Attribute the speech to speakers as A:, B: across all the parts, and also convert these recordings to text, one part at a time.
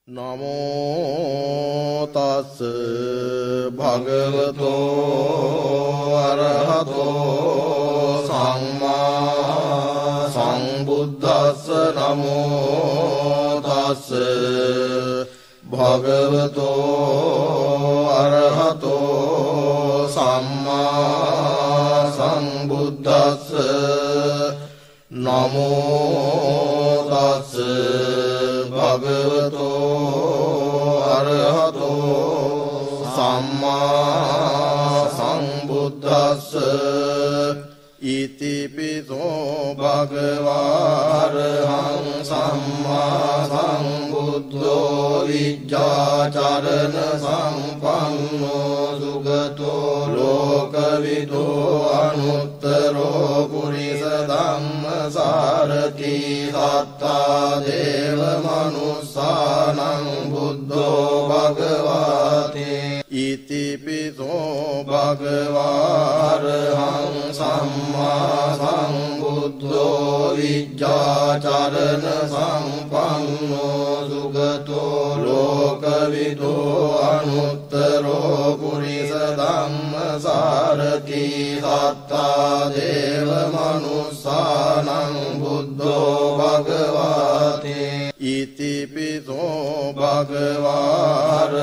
A: නමෝ තස් භගවතෝ අරහතෝ සම්මා සම්බුද්දස්ස නමෝ තස් භගවතෝ අරහතෝ සම්මා සම්බුද්දස්ස නමෝ තස් භගවතෝ අරහතෝ සම්මා සම්බුද්දස්ස ඉතිපිසෝ භගවාරහං සම්මා සම්බුද්ධෝ විජ්ජාචරණ සම්පන්නෝ සුගතෝ ලෝකවිදෝ අනුත්තරෝ පුරිස ධම්මසාරති සත්තා දේව මනුස්සානං බුද්ධෝ භගවාති ඉතිපිසෝ භගවාරහං සම්මා සම්බුද්ධෝ විජ්ජාචරණ සම්පන්නෝ සුගතෝ ලෝකවිදෝ අනුත්තරෝ පුරිස ධම්මසාරති සත්තා දේව මනුස්සානං බුද්ධෝ භගවාති ඉතිපිසෝ භගවාරහං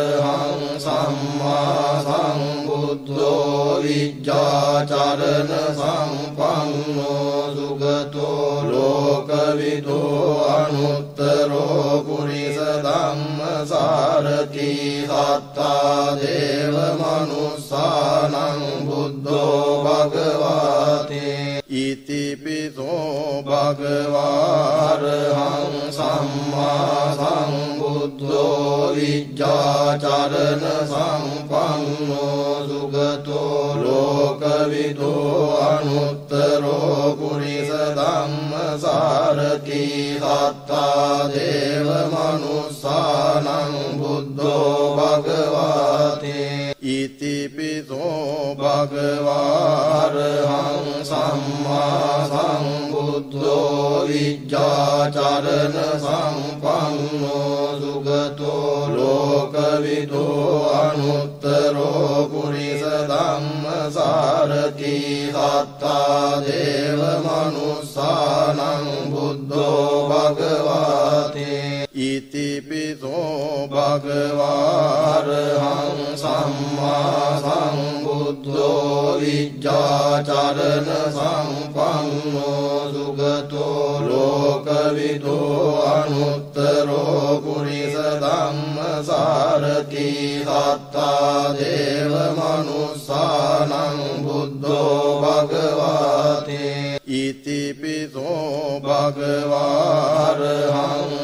A: සම්මා සම්බුද්ධෝ විජ්ජාචරණ සම්පන්නෝ සුගතෝ ලෝකවිදෝ අනුත්තරෝ පුරිස ධම්මසාරති සත්තා දේව මනුස්සානං බුද්ධෝ භගවාති ඉතිපිසෝ භගවාරහං සම්මා සම්බුද්ධෝ විජ්ජාචරණ සම්පන්නෝ සුගතෝ ලෝකවිදෝ අනුත්තරෝ පුරිස ධම්මසාරති සත්තා දේව මනුස්සානං බුද්ධෝ භගවාති ඉතිපිසෝ භගවාරහං සම්මා සම්බුද්ධෝ විජ්ජාචරණ සම්පන්නෝ සුගතෝ ලෝකවිදෝ අනුත්තරෝ පුරිස ධම්මසාරති සත්තා දේව මනුස්සානං බුද්ධෝ භගවාති ඉතිපිසෝ භගවාරහං සම්මා සම්බුද්ධෝ විජ්ජාචරණ සම්පන්නෝ සුගතෝ ලෝකවිදෝ අනුත්තරෝ පුරිස ධම්මසාරති සත්තා දේව මනුස්සානං බුද්ධෝ භගවාති ඉතිපිසෝ භගවාරහං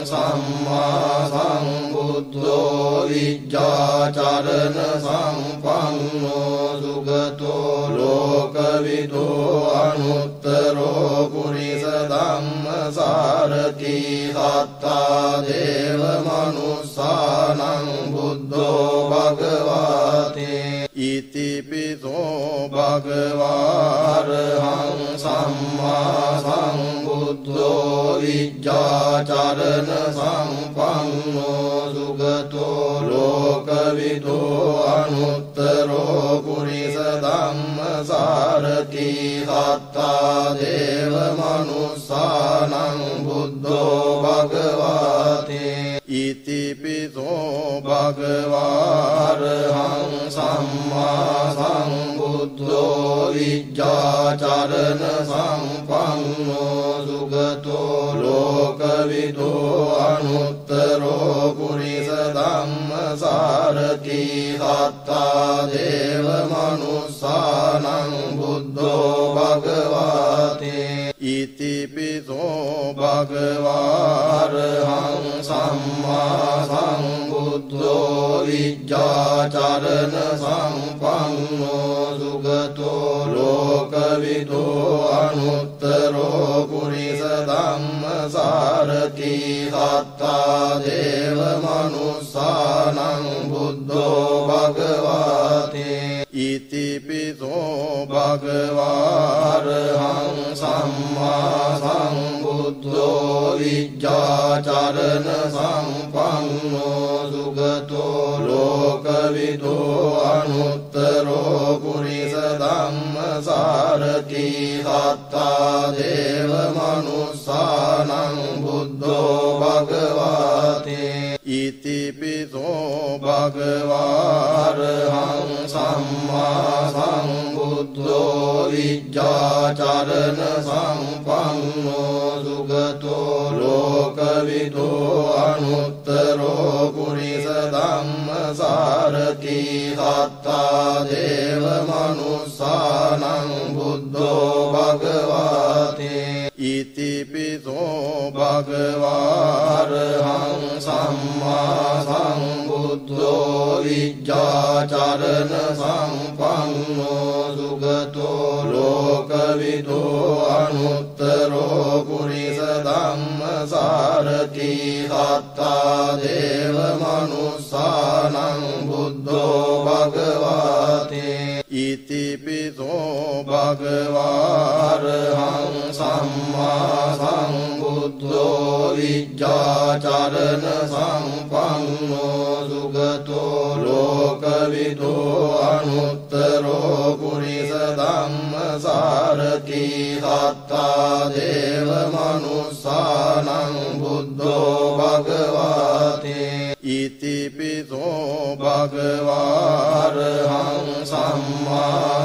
A: සම්මා සම්බුද්ධෝ විජ්ජාචරණ සම්පන්නෝ සුගතෝ ලෝකවිදෝ අනුත්තරෝ පුරිස ධම්මසාරති සත්තා දේව මනුස්සානං බුද්ධෝ භගවාති ඉතිපිසෝ භගවාරහං සම්මා සම්බුද්ධෝ විජ්ජාචරණ සම්පන්නෝ සුගතෝ ලෝකවිදෝ අනුත්තරෝ පුරිස ධම්මසාරති සත්තා දේව මනුස්සානං බුද්ධෝ භගවාති ඉතිපිසෝ භගවාරහං සම්මා සම්බුද්ධෝ විජ්ජාචරණ සම්පන්නෝ සුගතෝ ලෝකවිදෝ අනුත්තරෝ පුරිස ධම්මසාරති සත්තා දේව මනුස්සානං බුද්ධෝ භගවාති ඉතිපිසෝ භගවාරහං සම්මා සම්බුද්ධෝ විජ්ජාචරණ සම්පන්නෝ සුගතෝ ලෝකවිදෝ අනුත්තරෝ පුරිස ධම්මසාරති සත්තා දේව මනුස්සානං බුද්ධෝ භගවාති ඉතිපිසෝ භගවාරහං සම්මා සම්බුද්ධෝ විජ්ජාචරණ සම්පන්නෝ लोकविदो अनुत्तरो पुरिस धम्मसारथी सत्ता देव मनुष्यानं बुद्धो भगवते इतिपितो भगवारहं सम्मा सम्बुद्धो विद्याचरण सम्पन्नो सुगतो लोकविदो अनुत्तरो पुरिस धम्मसारथी सत्ता देव मनुष्यानं बुद्धो भगवते इतिपितो भगवारहं सम्मा सम्बुद्धो विद्याचरण सम्पन्नो सुगतो लोकविदो अनुत्तरो पुरिस धम्मसारथी सत्ता देव मनुष्यानं बुद्धो भगवते इतिपितो भगवारहं सम्मा सम्बुद्धो विद्याचरण सम्पन्नो सुगतो लोकविदो अनुत्तरो पुरिस धम्मसारथी सत्ता देव मनुष्यानं बुद्धो भगवते इतिपितो भगवारहं सम्मा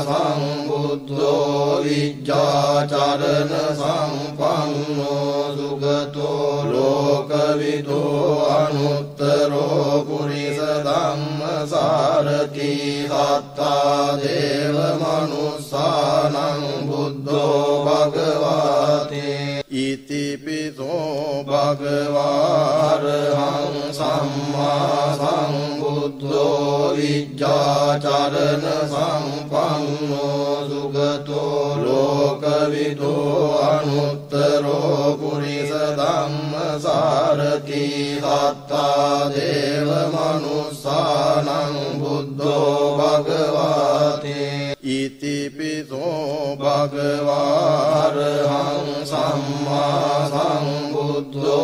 A: सम्बुद्धो विद्याचरण सम्पन्नो सुगतो लोकविदो अनुत्तरो पुरिस धम्मसारथी सत्ता देव मनुष्यानं बुद्धो भगवते इतिपितो भगवारहं सम्मा सम्बुद्धो विद्याचरण सम्पन्नो सुगतो लोकविदो अनुत्तरो पुरिस धम्मसारथी सत्ता देव मनुष्यानं बुद्धो भगवते इतिपितो भगवारहं सम्मा सम्बुद्धो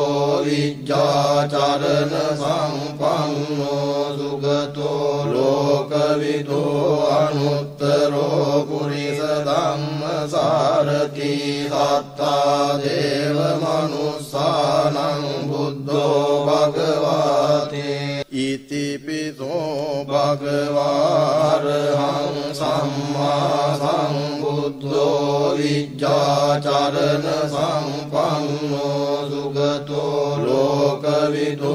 A: विद्याचरण सम्पन्नो सुगतो लोकविदो अनुत्तरो पुरिस धम्मसारथी सत्ता देव मनुष्यानं बुद्धो भगवते इतिपितो भगवारहं सम्मा सम्बुद्धो विद्याचरण सम्पन्नो सुगतो लोकविदो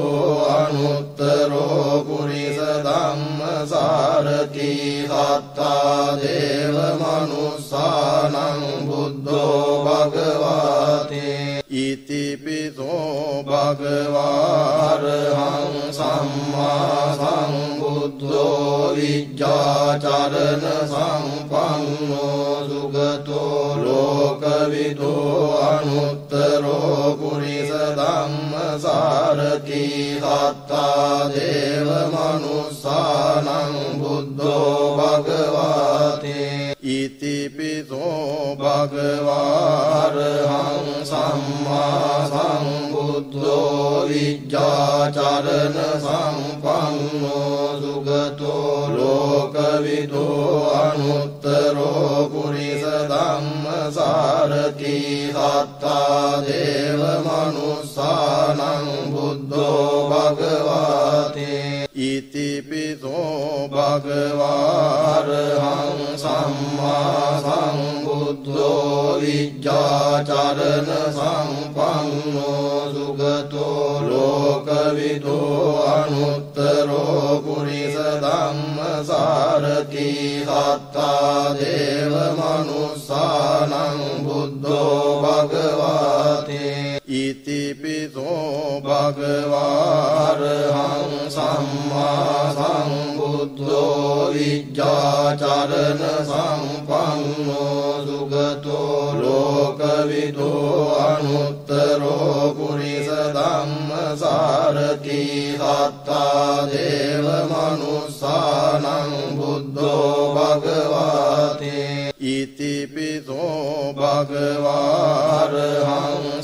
A: अनुत्तरो पुरिस धम्मसारथी सत्ता देव मनुष्यानं बुद्धो भगवते इतिपितो भगवारहं सम्मा सम्बुद्धो विद्याचरण सम्पन्नो सुगतो लोकविदो अनुत्तरो पुरिस धम्मसारथी सत्ता देव मनुष्यानं बुद्धो भगवते इतिपितो भगवारहं सम्मा सम्बुद्धो विद्याचरण सम्पन्नो सुगतो लोकविदो अनुत्तरो पुरिस धम्मसारथी सत्ता देव मनुष्यानं बुद्धो भगवते इतिपितो भगवारहं सम्मा सम्बुद्धो विद्याचरण सम्पन्नो सुगतो लोकविदो अनुत्तरो पुरिस धम्मसारथी सत्ता देव मनुष्यानं बुद्धो भगवते इतिपितो भगवारहं सम्मा सम्बुद्धो विद्याचरण सम्पन्नो सुगतो लोकविदो अनुत्तरो पुरिस धम्मसारथी सत्ता देव मनुष्यानं बुद्धो भगवते इतिपितो भगवारहं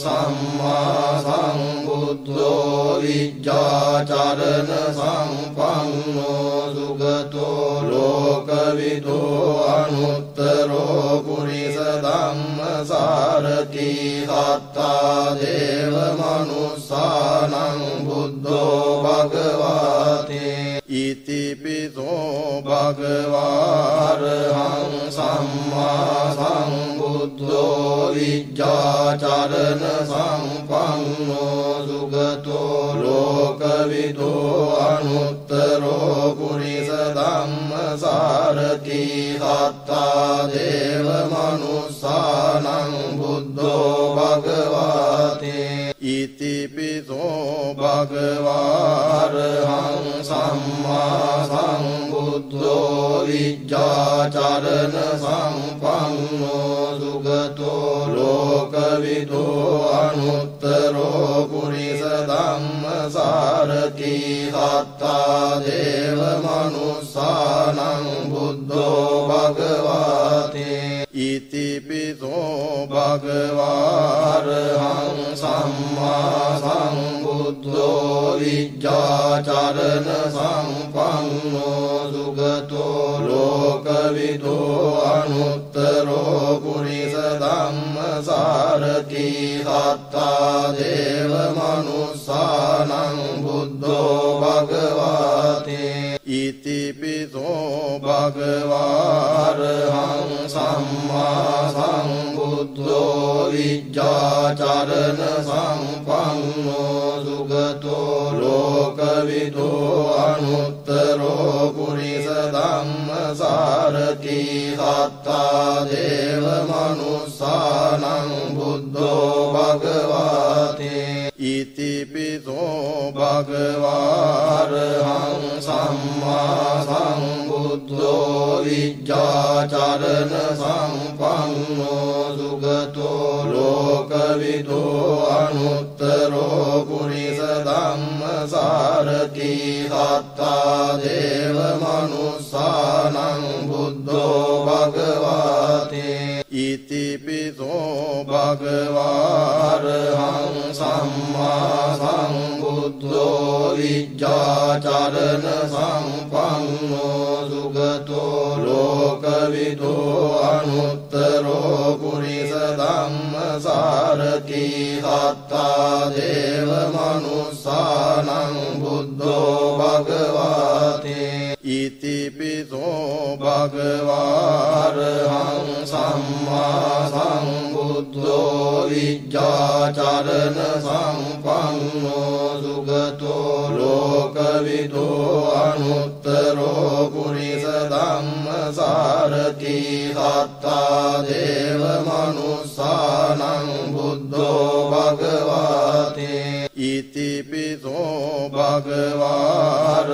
A: सम्मा सम्बुद्धो विद्याचरण सम्पन्नो सुगतो සුගතෝ ලෝකවිදෝ අනුත්තරෝ පුරිස ධම්මසාරති සත්තා දේව මනුස්සානං බුද්ධෝ භගවාතේ ඉතිපිසෝ භගවාරහං සම්මා සම්බුද්ධෝ විජ්ජාචරණ සම්පන්නෝ සුගතෝ ලෝකවිදෝ අනුත්තරෝ පුරිස ධම්මසාරති සත්තා දේව මනුස්සානං බුද්ධෝ භගවාතේ ඉතිපිසෝ භගවාරහං සම්මා සම්බුද්ධෝ විජ්ජාචරණ සම්පන්නෝ සුගතෝ ලෝකවිදෝ අනුත්තරෝ පුරිස ධම්මසාරති සත්තා දේව මනුස්සානං බුද්ධෝ භගවාතේ ඉතිපිසෝ භගවාරහං සම්මා සම්බුද්ධෝ විජ්ජාචරණ සම්පන්නෝ සුගතෝ ලෝකවිදෝ අනුත්තරෝ පුරිස ධම්මසාරති සත්තා දේව මනුස්සානං බුද්ධෝ භගවාතේ ඉතිපිසෝ භගවාරහං සම්මා සම්බුද්ධෝ විජ්ජාචරණ සම්පන්නෝ සුගතෝ ලෝකවිදෝ අනුත්තරෝ පුරිස ධම්මසාරති සත්තා දේව මනුස්සානං බුද්ධෝ භගවාතේ ඉතිපිසෝ භගවාරහං සම්මා සම්බුද්ධෝ විජ්ජාචරණ සම්පන්නෝ සුගතෝ ලෝකවිදෝ අනුත්තරෝ පුරිස ධම්මසාරති සත්තා දේව මනුස්සානං බුද්ධෝ භගවාතේ ඉතිපිසෝ භගවාරහං සම්මා සම්බුද්ධෝ විජ්ජාචරණ සම්පන්නෝ සුගතෝ ලෝකවිදෝ අනුත්තරෝ පුරිස ධම්මසාරති සත්තා දේව මනුස්සානං බුද්ධෝ භගවාතේ ඉතිපිසෝ භගවාරහං සම්මා සම්බුද්ධෝ විජ්ජාචරණ සම්පන්නෝ සුගතෝ ලෝකවිදෝ අනුත්තරෝ පුරිස ධම්මසාරති සත්තා දේව මනුස්සානං බුද්ධෝ භගවාතේ ඉතිපිසෝ භගවාරහං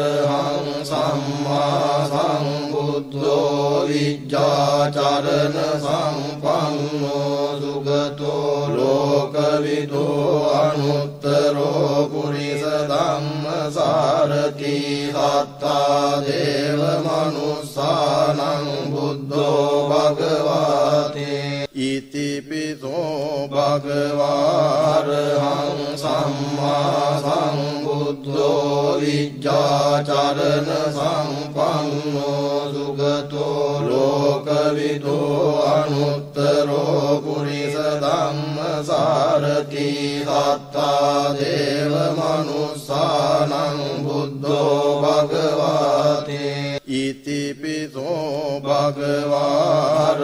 A: සම්මා සම්බුද්ධෝ විජ්ජාචරණ සම්පන්නෝ සුගතෝ ලෝකවිදෝ අනුත්තරෝ පුරිස ධම්මසාරති සත්තා දේව මනුස්සානං බුද්ධෝ භගවාතේ ඉතිපිසෝ භගවාරහං සම්මා සම්බුද්ධෝ විජ්ජාචරණ සම්පන්නෝ සුගතෝ ලෝකවිදෝ අනුත්තරෝ පුරිස ධම්මසාරති සත්තා දේව මනුස්සානං බුද්ධෝ භගවාතේ ඉතිපිසෝ භගවාරහං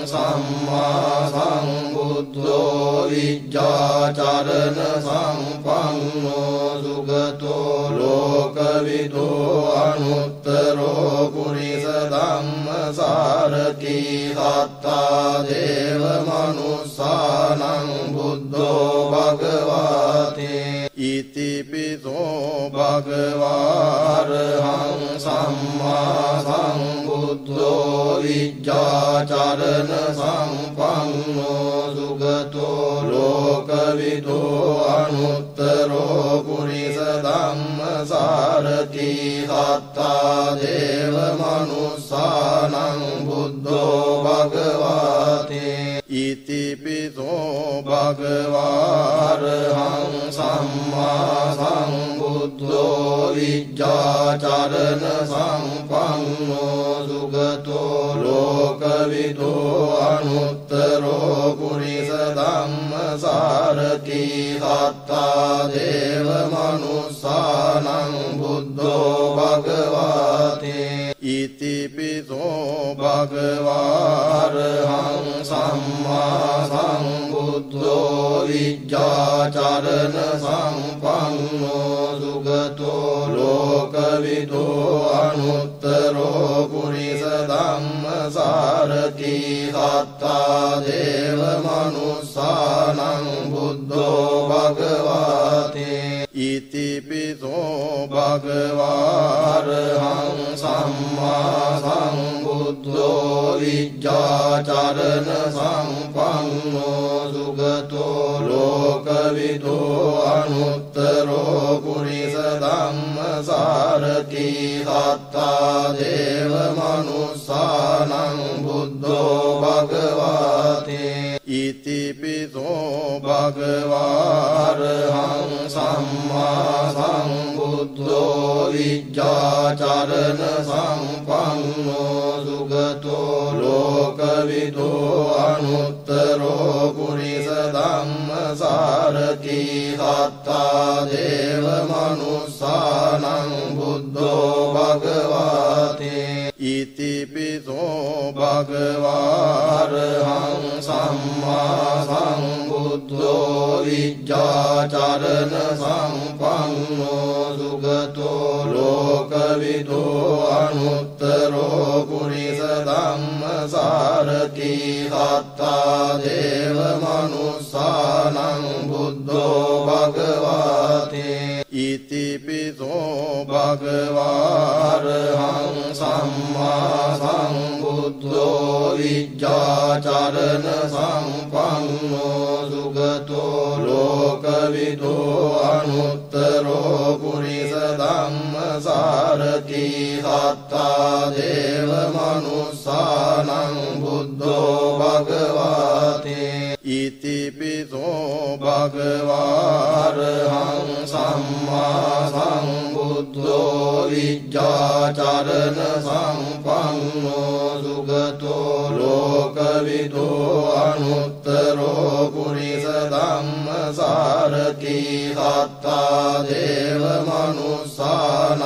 A: සම්මා සම්බුද්ධෝ විජ්ජාචරණ සම්පන්නෝ සුගතෝ ලෝකවිදෝ අනුත්තරෝ පුරිස ධම්මසාරති සත්තා දේව මනුස්සානං බුද්ධෝ භගවාතේ ඉතිපිසෝ භගවාරහං සම්මා සම්බුද්ධෝ විජ්ජාචරණ සම්පන්නෝ සුගතෝ ලෝකවිදෝ අනුත්තරෝ පුරිස ධම්මසාරති සත්තා දේව මනුස්සානං බුද්ධෝ භගවාතේ ඉතිපිසෝ භගවාරහං සම්මා සම්බුද්ධෝ විජ්ජාචරණ සම්පන්නෝ සුගතෝ ලෝකවිදෝ අනුත්තරෝ පුරිස ධම්මසාරති සත්තා දේව මනුස්සානං බුද්ධෝ භගවාතේ ඉතිපිසෝ භගවාරහං සම්මා සම්බුද්ධෝ විජ්ජාචරණ සම්පන්නෝ සුගතෝ ලෝකවිදෝ අනුත්තරෝ පුරිස ධම්මසාරති සත්තා දේව මනුස්සානං බුද්ධෝ භගවාතේ ඉතිපිසෝ භගවාරහං සම්මා සම්බුද්ධෝ විජ්ජාචරණ සම්පන්නෝ සුගතෝ ලෝකවිදෝ අනුත්තරෝ පුරිස ධම්මසාරති සත්තා දේව මනුස්සානං බුද්ධෝ භගවාතේ ඉතිපිසෝ භගවාරහං සම්මා සම්බුද්ධෝ විජ්ජාචරණ සම්පන්නෝ සුගතෝ ලෝකවිදෝ අනුත්තරෝ පුරිස ධම්මසාරති සත්තා දේව මනුස්සානං බුද්ධෝ භගවාතේ ඉතිපිසෝ භගවාරහං සම්මා සම්බුද්ධෝ විජ්ජාචරණ සම්පන්නෝ සුගතෝ ලෝකවිදෝ අනුත්තරෝ පුරිස ධම්මසාරති සත්තා දේව මනුස්සානං බුද්ධෝ භගවාතේ ඉතිපිසෝ භගවාරහං සම්මා සම්බුද්ධෝ විජ්ජාචරණ සම්පන්නෝ සුගතෝ ලෝකවිදෝ අනුත්තරෝ පුරිස ධම්මසාරති සත්තා දේව මනුස්සානං බුද්ධෝ භගවාතේ ඉතිපිසෝ භගවාරහං සම්මා සම්බුද්ධෝ විජ්ජාචරණ සම්පන්නෝ සුගතෝ ලෝකවිදෝ අනුත්තරෝ පුරිස ධම්මසාරති සත්තා දේව මනුස්සානං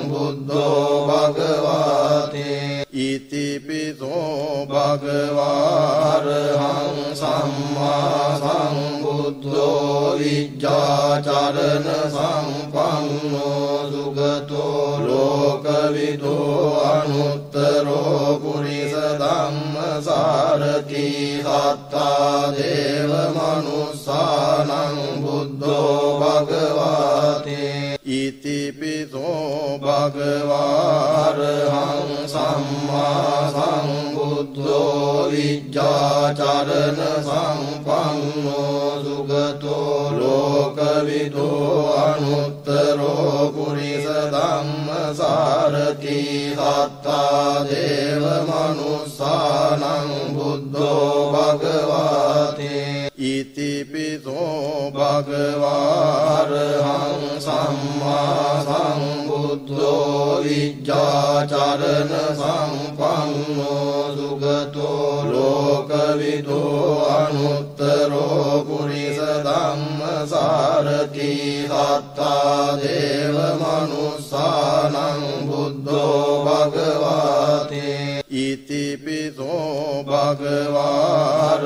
A: බුද්ධෝ භගවාතේ ඉතිපිසෝ භගවාරහං සම්මා සම්බුද්ධෝ විජ්ජාචරණ සම්පන්නෝ සුගතෝ ලෝකවිදෝ අනුත්තරෝ පුරිස ධම්මසාරති සත්තා දේව මනුස්සානං බුද්ධෝ භගවාතේ ඉතිපිසෝ භගවාරහං සම්මා සම්බුද්ධෝ විජ්ජාචරණ සම්පන්නෝ සුගතෝ ලෝකවිදෝ අනුත්තරෝ පුරිස ධම්මසාරති සත්තා දේව මනුස්සානං බුද්ධෝ භගවාතේ ඉතිපිසෝ භගවාරහං සම්මා සම්බුද්ධෝ විජ්ජාචරණ සම්පන්නෝ සුගතෝ ලෝකවිදෝ අනුත්තරෝ පුරිස ධම්මසාරති සත්තා දේව මනුස්සානං බුද්ධෝ භගවාතේ ඉතිපිසෝ භගවාරහං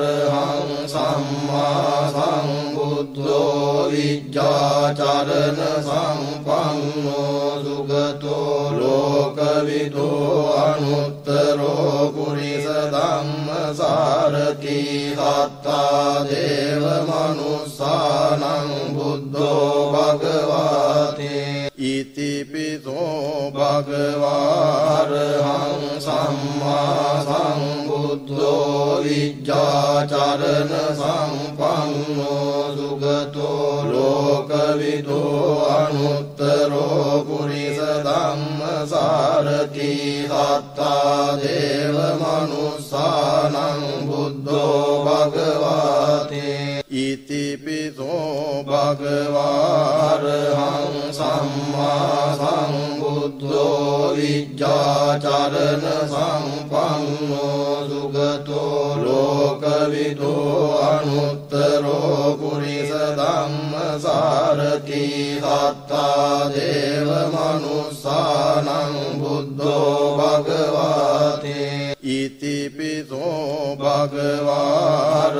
A: සම්මා සම්බුද්ධෝ විජ්ජාචරණ සම්පන්නෝ සුගතෝ ලෝකවිදෝ අනුත්තරෝ පුරිස ධම්මසාරති සත්තා දේව මනුස්සානං බුද්ධෝ භගවාතේ ඉතිපිසෝ භගවාරහං සම්මා සම්බුද්ධෝ විජ්ජාචරණ සම්පන්නෝ සුගතෝ ලෝකවිදෝ අනුත්තරෝ පුරිස ධම්මසාරති සත්තා දේව මනුස්සානං බුද්ධෝ භගවාතේ භගවාරහං සම්මා සම්බුද්ධෝ විජ්ජාචරණ සම්පන්නෝ සුගතෝ ලෝකවිදෝ අනුත්තරෝ පුරිස ධම්මසාරති සත්තා දේව මනුස්සානං බුද්ධෝ භගවාතේ ඉතිපිසෝ භගවාරහං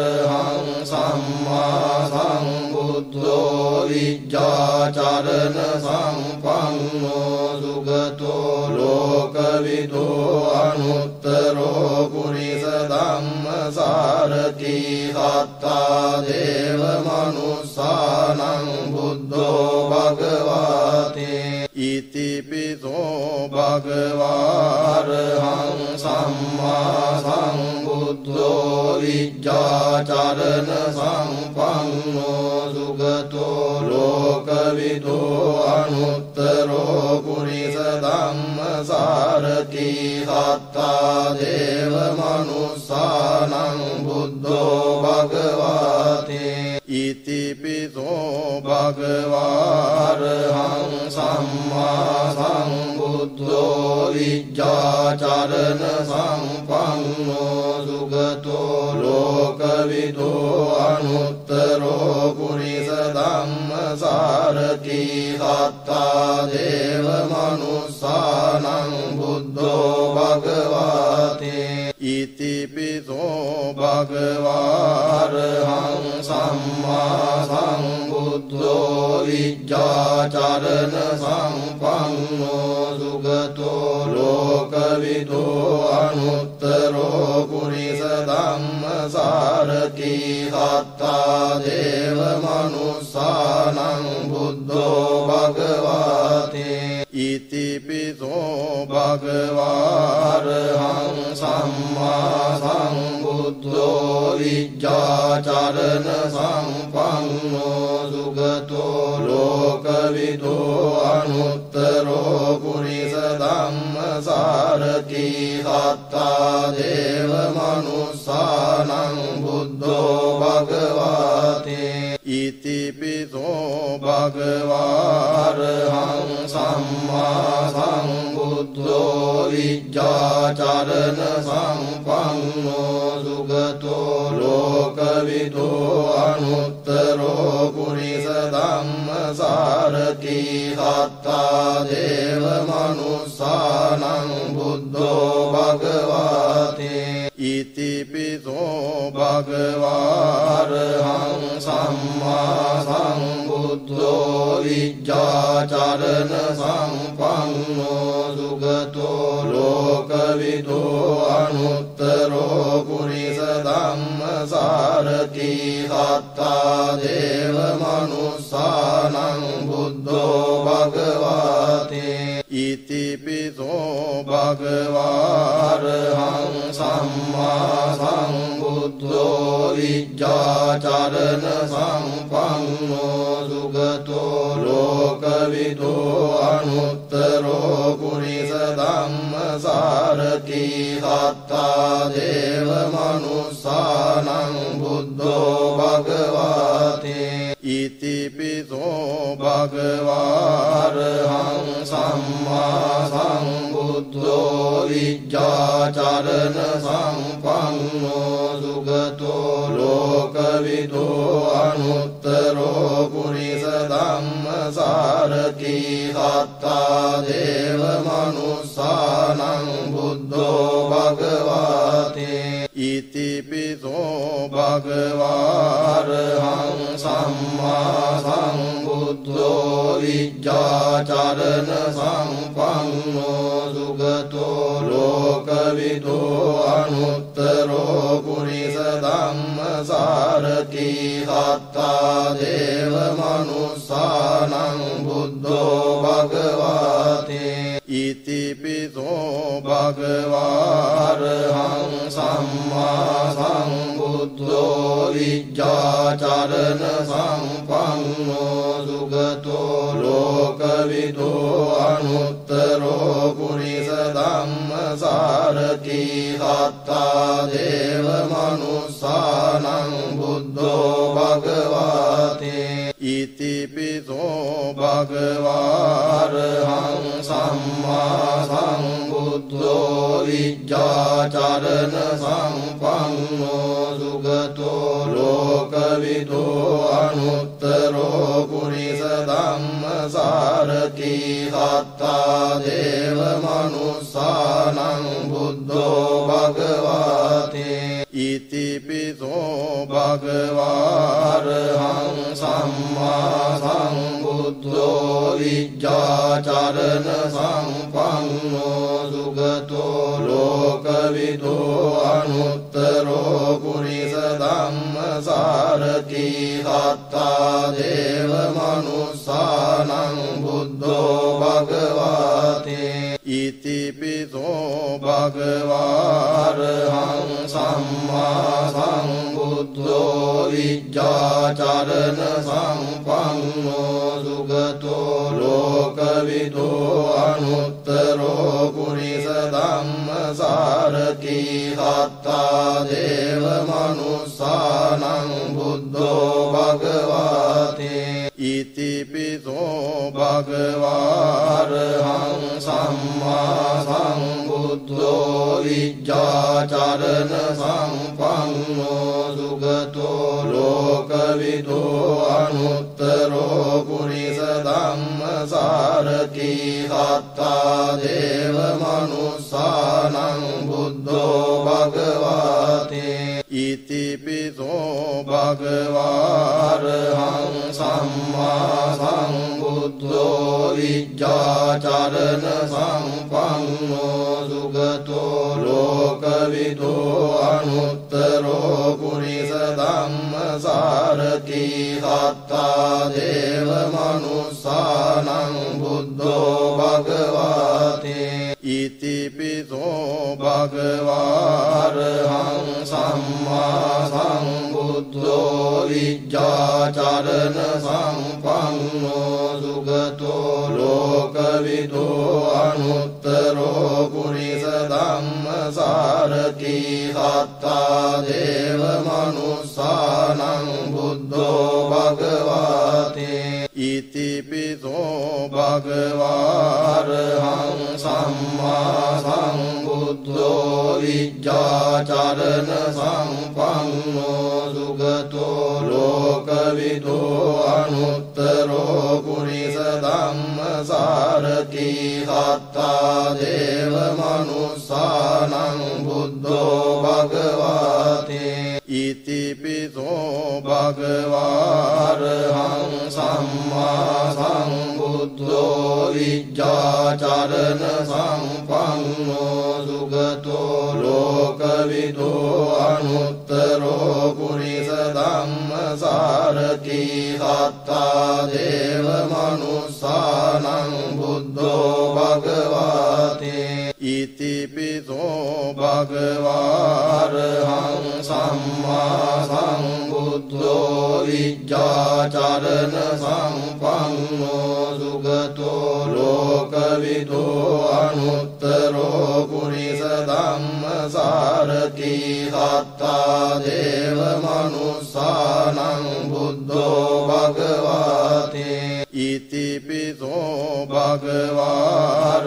A: සම්මා සම්බුද්ධෝ විජ්ජාචරණ සම්පන්නෝ සුගතෝ ලෝකවිදෝ අනුත්තරෝ පුරිස ධම්මසාරති සත්තා දේව මනුස්සානං බුද්ධෝ භගවාතේ ඉතිපිසෝ භගවාරහං සම්මා සම්බුද්ධෝ විජ්ජාචරණ සම්පන්නෝ සුගතෝ ලෝකවිදෝ අනුත්තරෝ පුරිස ධම්මසාරති සත්තා දේව මනුස්සානං බුද්ධෝ භගවාතේ ඉතිපිසෝ භගවාරහං සම්මා සම්බුද්ධෝ විජ්ජාචරණ සම්පන්නෝ සුගතෝ ලෝකවිදෝ අනුත්තරෝ පුරිස ධම්මසාරති සත්තා දේව මනුස්සානං බුද්ධෝ භගවාතේ ඉතිපිසෝ භගවාරහං සම්මා සම්බුද්ධෝ විජ්ජාචරණ සම්පන්නෝ සුගතෝ ලෝකවිදෝ අනුත්තරෝ පුරිස ධම්මසාරති සත්තා දේව මනුස්සානං බුද්ධෝ භගවාතේ ඉතිපිසෝ භගවාරහං සම්මා සම්බුද්ධෝ විජ්ජාචරණ සම්පන්නෝ සුගතෝ ලෝකවිදෝ අනුත්තරෝ පුරිස ධම්මසාරති සත්තා දේව මනුස්සානං බුද්ධෝ භගවාතේ ඉතිපිසෝ භගවාරහං සම්මා සම්බුද්ධෝ විජ්ජාචරණ සම්පන්නෝ සුගතෝ ලෝකවිදෝ අනුත්තරෝ පුරිස ධම්මසාරති සත්තා දේව මනුස්සානං බුද්ධෝ භගවාතේ ඉතිපිසෝ භගවාරහං සම්මා සම්බුද්ධෝ විජ්ජාචරණ සම්පන්නෝ සුගතෝ ලෝකවිදෝ අනුත්තරෝ පුරිස ධම්මසාරති සත්තා දේව මනුස්සානං බුද්ධෝ භගවාතේ ඉතිපිසෝ භගවාරහං සම්මා සම්බුද්ධෝ විජ්ජාචරණ සම්පන්නෝ සුගතෝ ලෝකවිදෝ අනුත්තරෝ පුරිස ධම්මසාරති සත්තා දේව මනුස්සානං බුද්ධෝ භගවාතේ ඉතිපිසෝ භගවාරහං සම්මා සම්බුද්ධෝ විජ්ජාචරණ සම්පන්නෝ සුගතෝ ලෝකවිදෝ අනුත්තරෝ පුරිස ධම්මසාරති සත්තා දේව මනුස්සානං බුද්ධෝ භගවාතේ ඉතිපිසෝ භගවාරහං සම්මා සම්බුද්ධෝ විජ්ජාචරණ සම්පන්නෝ සුගතෝ ලෝකවිදෝ අනුත්තරෝ පුරිස ධම්මසාරති සත්තා දේව මනුස්සානං බුද්ධෝ භගවාතේ ඉතිපිසෝ භගවාරහං සම්මා සම්බුද්ධෝ විජ්ජාචරණ සම්පන්නෝ සුගතෝ ලෝකවිදෝ අනුත්තරෝ පුරිස ධම්මසාරති සත්තා දේව මනුස්සානං බුද්ධෝ භගවාතේ භගවාරහං සම්මා සම්බුද්ධෝ විජ්ජාචරණ සම්පන්නෝ සුගතෝ ලෝකවිදෝ අනුත්තරෝ පුරිස ධම්මසාරති සත්තා දේව මනුස්සානං බුද්ධෝ භගවාතේ ඉතිපිසෝ භගවාරහං සම්මා සම්බුද්ධෝ විජ්ජාචරණ සම්පන්නෝ සුගතෝ ලෝකවිදෝ අනුත්තරෝ පුරිස ධම්මසාරති සත්තා දේව මනුස්සානං බුද්ධෝ භගවාතේ ඉතිපිසෝ භගවාරහං සම්මා සම්බුද්ධෝ විජ්ජාචරණ සම්පන්නෝ සුගතෝ ලෝකවිදෝ අනුත්තරෝ පුරිස ධම්මසාරති සත්තා දේව මනුස්සානං බුද්ධෝ භගවාතේ ඉතිපිසෝ භගවාරහං සම්මා සම්බුද්ධෝ විජ්ජාචරණ සම්පන්නෝ සුගතෝ ලෝකවිදෝ අනුත්තරෝ පුරිස ධම්මසාරති සත්තා දේව මනුස්සානං බුද්ධෝ භගවාතේ ඉතිපිසෝ භගවාරහං සම්මා සම්බුද්ධෝ විජ්ජාචරණ සම්පන්නෝ සුගතෝ ලෝකවිදෝ අනුත්තරෝ පුරිස ධම්මසාරති සත්තා දේව මනුස්සානං බුද්ධෝ භගවාතේ ඉතිපිසෝ භගවාරහං සම්මා සම්බුද්ධෝ විජ්ජාචරණ සම්පන්නෝ සුගතෝ ලෝකවිදෝ අනුත්තරෝ පුරිස ධම්මසාරති සත්තා දේව මනුස්සානං බුද්ධෝ භගවාතේ ඉතිපිසෝ භගවාරහං සම්මා සම්බුද්ධෝ විජ්ජාචරණ සම්පන්නෝ සුගතෝ ලෝකවිදෝ අනුත්තරෝ පුරිස ධම්මසාරති සත්තා දේව මනුස්සානං බුද්ධෝ භගවාතේ ඉතිපිසෝ භගවාරහං සම්මා සම්බුද්ධෝ විජ්ජාචරණ සම්පන්නෝ සුගතෝ ලෝකවිදෝ අනුත්තරෝ පුරිස ධම්මසාරති සත්තා දේව මනුස්සානං බුද්ධෝ භගවාතේ ඉතිපිසෝ භගවාරහං සම්මා සම්බුද්ධෝ විජ්ජාචරණ සම්පන්නෝ සුගතෝ ලෝකවිදෝ අනුත්තරෝ පුරිස ධම්මසාරති සත්තා දේව මනුස්සානං බුද්ධෝ භගවාතේ ඉතිපිසෝ භගවාරහං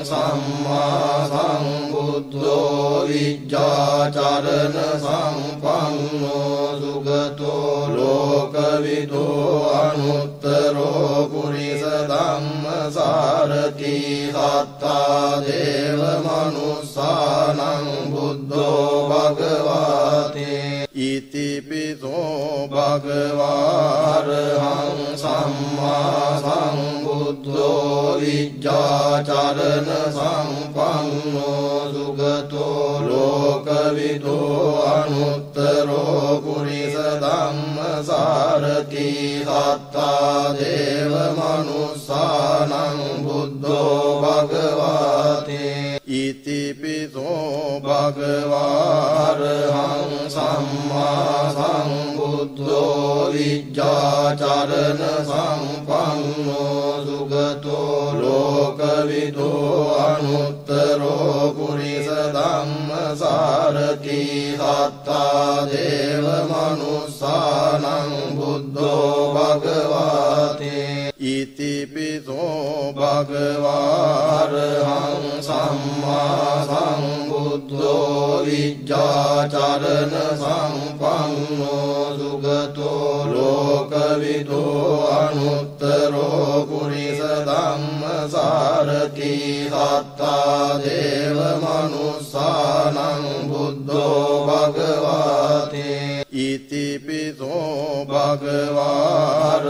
A: සම්මා සම්බුද්ධෝ විජ්ජාචරණ සම්පන්නෝ සුගතෝ ලෝකවිදෝ අනුත්තරෝ පුරිස ධම්මසාරති සත්තා දේව මනුස්සානං බුද්ධෝ භගවාතේ ඉතිපිසෝ භගවාරහං සම්මා සම්බුද්ධෝ විජ්ජාචරණ සම්පන්නෝ සුගතෝ ලෝකවිදෝ අනුත්තරෝ පුරිස ධම්මසාරති සත්තා දේව මනුස්සානං බුද්ධෝ භගවාතේ ඉතිපිසෝ භගවාරහං සම්මා සම්බුද්ධෝ විජ්ජාචරණ සම්පන්නෝ සුගතෝ ලෝකවිදෝ අනුත්තරෝ පුරිස ධම්මසාරති සත්තා දේව මනුස්සානං බුද්ධෝ භගවාතේ ඉති භගවාරහං සම්මා සම්බුද්ධෝ විජ්ජාචරණ සම්පන්නෝ සුගතෝ ලෝකවිදෝ අනුත්තරෝ පුරිස ධම්මසාරති සත්තා දේව මනුස්සානං බුද්ධෝ භගවාතේ ඉතිපිසෝ භගවාරහං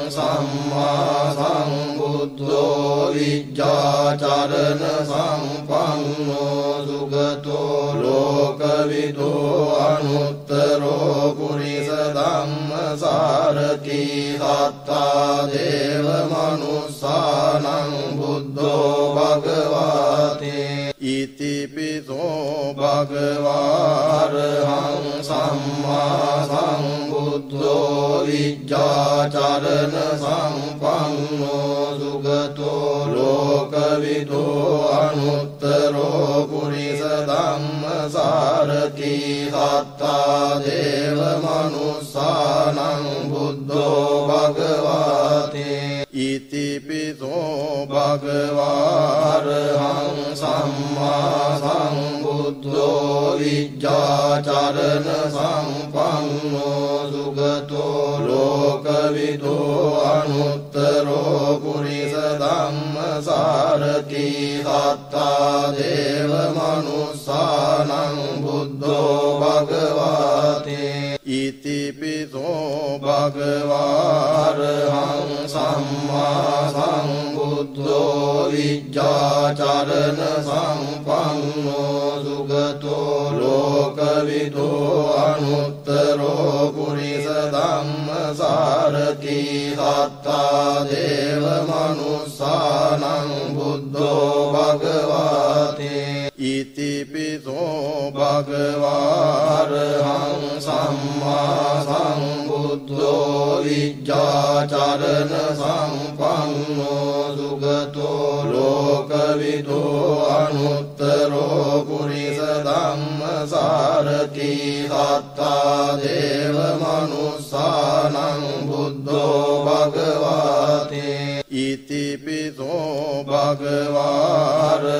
A: සම්මා සම්බුද්ධෝ විජ්ජාචරණ සම්පන්නෝ සුගතෝ ලෝකවිදෝ අනුත්තරෝ පුරිස ධම්මසාරති සත්තා දේව මනුස්සානං බුද්ධෝ භගවාතේ ඉතිපිසෝ භගවාරහං සම්මා සම්බුද්ධෝ විජ්ජාචරණ සම්පන්නෝ සුගතෝ ලෝකවිදෝ අනුත්තරෝ පුරිස ධම්මසාරති සත්තා දේව මනුස්සානං බුද්ධෝ භගවාතේ ඉතිපිසෝ භගවාරහං සම්මා සම්බුද්ධෝ විජ්ජාචරණ සම්පන්නෝ සුගතෝ ලෝකවිදෝ අනුත්තරෝ පුරිස ධම්මසාරති සත්තා දේව මනුස්සානං බුද්ධෝ භගවාතේ ඉතිපිසෝ භගවාරහං සම්මා සම්බුද්ධෝ විජ්ජාචරණ සම්පන්නෝ සුගතෝ ලෝකවිදෝ අනුත්තරෝ පුරිස ධම්මසාරති සත්තා දේව මනුස්සානං බුද්ධෝ භගවාතේ ඉතිපිසෝ භගවාරහං සම්මා සම්බුද්ධෝ විජ්ජාචරණ සම්පන්නෝ සුගතෝ ලෝකවිදෝ අනුත්තරෝ පුරිස ධම්මසාරති සත්තා දේව මනුස්සානං බුද්ධෝ භගවාතේ ඉතිපිසෝ භගවාරහං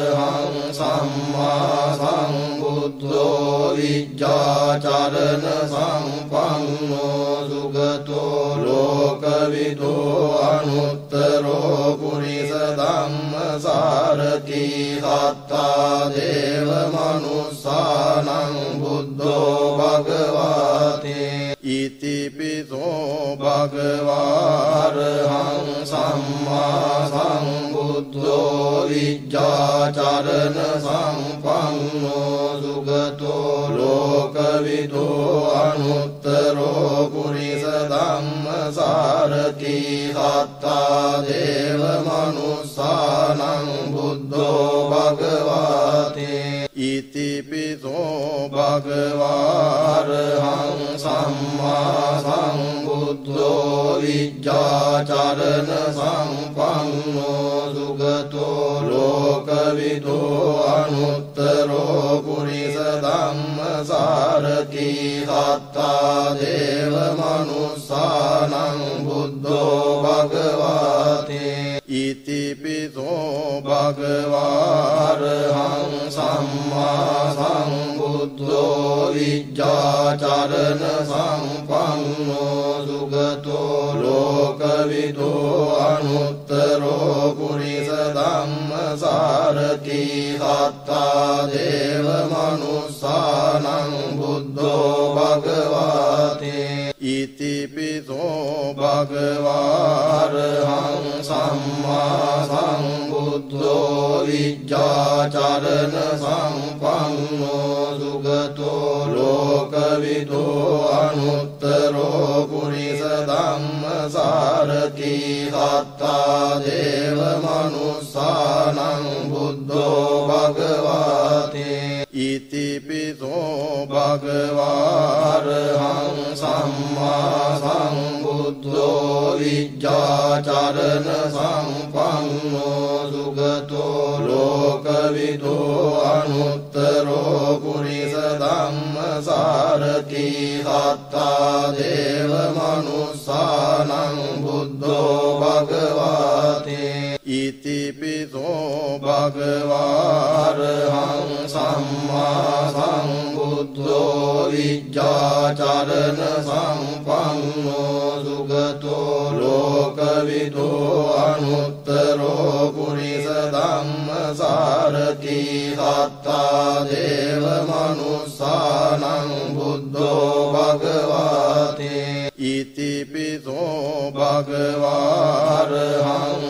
A: සම්මා සම්බුද්ධෝ විජ්ජාචරණ සම්පන්නෝ සුගතෝ ලෝකවිදෝ අනුත්තරෝ පුරිස ධම්මසාරති සත්තා දේව මනුස්සානං බුද්ධෝ භගවාතේ ඉතිපිසෝ භගවාරහං සම්මා සම්බුද්ධෝ විජ්ජාචරණ සම්පන්නෝ සුගතෝ ලෝකවිදෝ අනුත්තරෝ පුරිස ධම්මසාරති සත්තා දේව මනුස්සානං බුද්ධෝ භගවාතේ ඉතිපිසෝ භගවාරහං සම්මා සම්බුද්ධෝ විජ්ජාචරණ සම්පන්නෝ සුගතෝ ලෝකවිදෝ අනුත්තරෝ පුරිස ධම්මසාරති සත්තා දේව මනුස්සානං බුද්ධෝ භගවාතේ ඉතිපිසෝ භගවාරහං සම්මා සම්බුද්ධෝ විජ්ජාචරණ සම්පන්නෝ සුගතෝ ලෝකවිදෝ අනුත්තරෝ පුරිස ධම්මසාරති සත්තා දේව මනුස්සානං බුද්ධෝ භගවාතේ ඉතිපිසෝ භගවාරහං සම්මා සම්බුද්ධෝ විජ්ජාචරණ සම්පන්නෝ සුගතෝ ලෝකවිදෝ අනුත්තරෝ පුරිස ධම්මසාරති සත්තා දේව මනුස්සානං බුද්ධෝ භගවාතේ ඉතිපිසෝ භගවාරහං සම්මා සම්බුද්ධෝ විජ්ජාචරණ සම්පන්නෝ සුගතෝ ලෝකවිදෝ අනුත්තරෝ පුරිස ධම්මසාරති සත්තා දේව මනුස්සානං බුද්ධෝ භගවාතේ ඉති භගවාරහං සම්මා සම්බුද්ධෝ විජ්ජාචරණ සම්පන්නෝ සුගතෝ ලෝකවිදෝ අනුත්තරෝ පුරිස ධම්මසාරති සත්තා දේව මනුස්සානං බුද්ධෝ භගවාතේ ඉතිපිසෝ භගවාරහං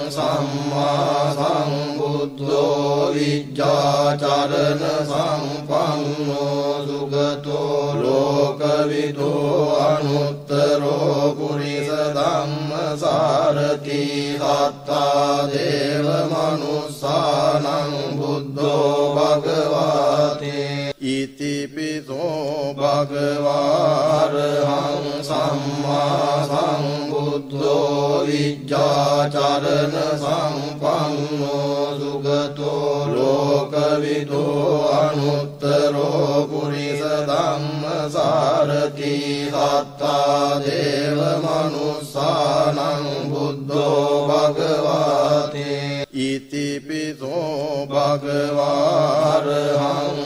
A: සම්මා සම්බුද්ධෝ විජ්ජාචරණ සම්පන්නෝ සුගතෝ ලෝකවිදෝ අනුත්තරෝ පුරිස ධම්මසාරති සත්තා දේව මනුස්සානං බුද්ධෝ භගවාතේ ඉතිපිසෝ භගවාරහං සම්මා සම්බුද්ධෝ විජ්ජාචරණ සම්පන්නෝ සුගතෝ ලෝකවිදෝ අනුත්තරෝ පුරිස ධම්මසාරති සත්තා දේව මනුස්සානං බුද්ධෝ භගවාතේ ඉතිපිසෝ භගවාරහං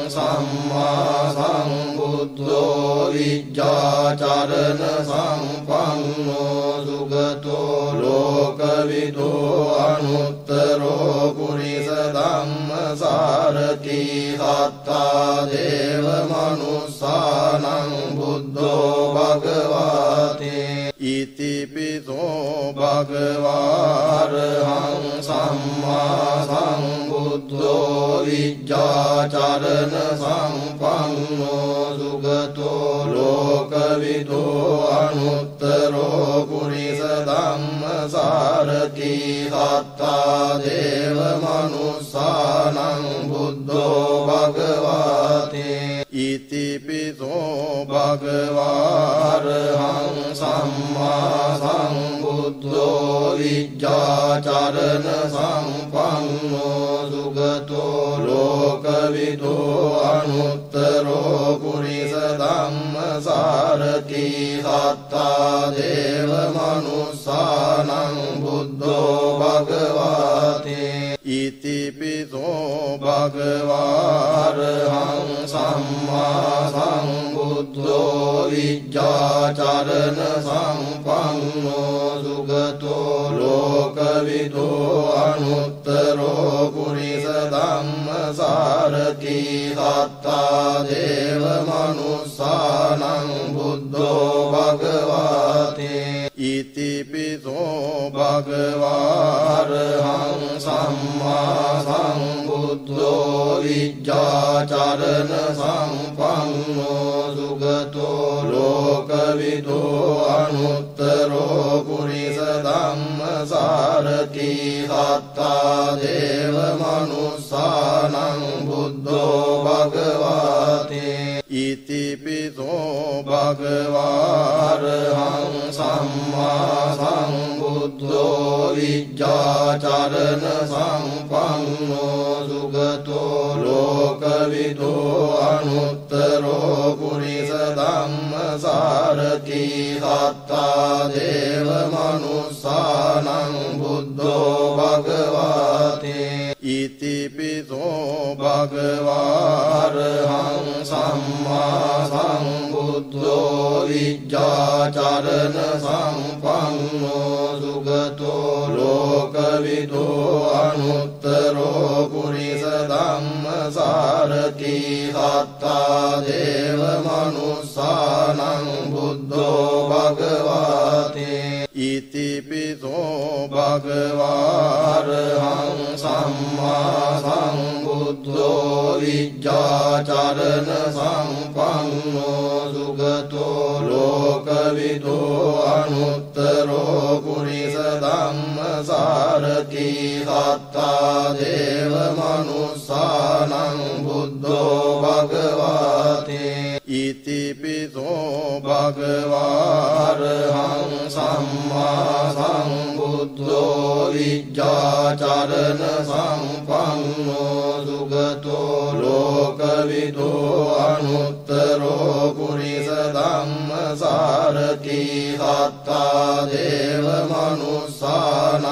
A: සම්මා සම්බුද්ධෝ විජ්ජාචරණ සම්පන්නෝ සුගතෝ ලෝකවිදෝ අනුත්තරෝ පුරිස ධම්මසාරති සත්තා දේව මනුස්සානං බුද්ධෝ භගවාතේ ඉතිපිසෝ භගවාරහං සම්මා සම්බුද්ධෝ විජ්ජාචරණ සම්පන්නෝ සුගතෝ ලෝකවිදෝ අනුත්තරෝ පුරිස ධම්මසාරති සත්තා දේව මනුස්සානං බුද්ධෝ භගවාතේ ඉතිපිසෝ භගවාරහං සම්මා සම්බුද්ධෝ විජ්ජාචරණ සම්පන්නෝ සුගතෝ ලෝකවිදෝ අනුත්තරෝ පුරිස ධම්මසාරති සත්තා දේව මනුස්සානං බුද්ධෝ භගවාතේ ඉතිපිසෝ භගවාරහං සම්මා සම්බුද්ධෝ විජ්ජාචරණ සම්පන්නෝ සුගතෝ ලෝකවිදෝ අනුත්තරෝ පුරිස ධම්මසාරති සත්තා දේව මනුස්සානං බුද්ධෝ භගවාතේ ඉතිපිසෝ භගවාරහං සම්මා සම්බුද්ධෝ විජ්ජාචරණ සම්පන්නෝ සුගතෝ ලෝකවිදෝ අනුත්තරෝ පුරිස ධම්මසාරති සත්තා දේව මනුස්සානං බුද්ධෝ භගවාතේ ඉතිපිසෝ භගවාරහං සම්මා සම්බුද්ධෝ විජ්ජාචරණ සම්පන්නෝ සුගතෝ ලෝකවිදෝ අනුත්තරෝ පුරිස ධම්මසාරති සත්තා දේව මනුස්සානං බුද්ධෝ භගවාතේ ඉතිපිසෝ භගවාරහං සම්මා සම්බුද්ධෝ විජ්ජාචරණ සම්පන්නෝ සුගතෝ ලෝකවිදෝ අනුත්තරෝ පුරිස ධම්මසාරති සත්තා දේව මනුස්සානං බුද්ධෝ භගවාතේ ඉතිපිසෝ භගවාරහං සම්මා සම්බුද්ධෝ විජ්ජාචරණ සම්පන්නෝ සුගතෝ ලෝකවිදෝ අනුත්තරෝ පුරිස ධම්මසාරති සත්තා දේව මනුස්සානං බුද්ධෝ භගවාතේ ඉතිපිසෝ භගවාරහං සම්මා සම්බුද්ධෝ විජ්ජාචරණ සම්පන්නෝ සුගතෝ ලෝකවිදෝ අනුත්තරෝ පුරිස ධම්මසාරති සත්තා දේව මනුස්සානං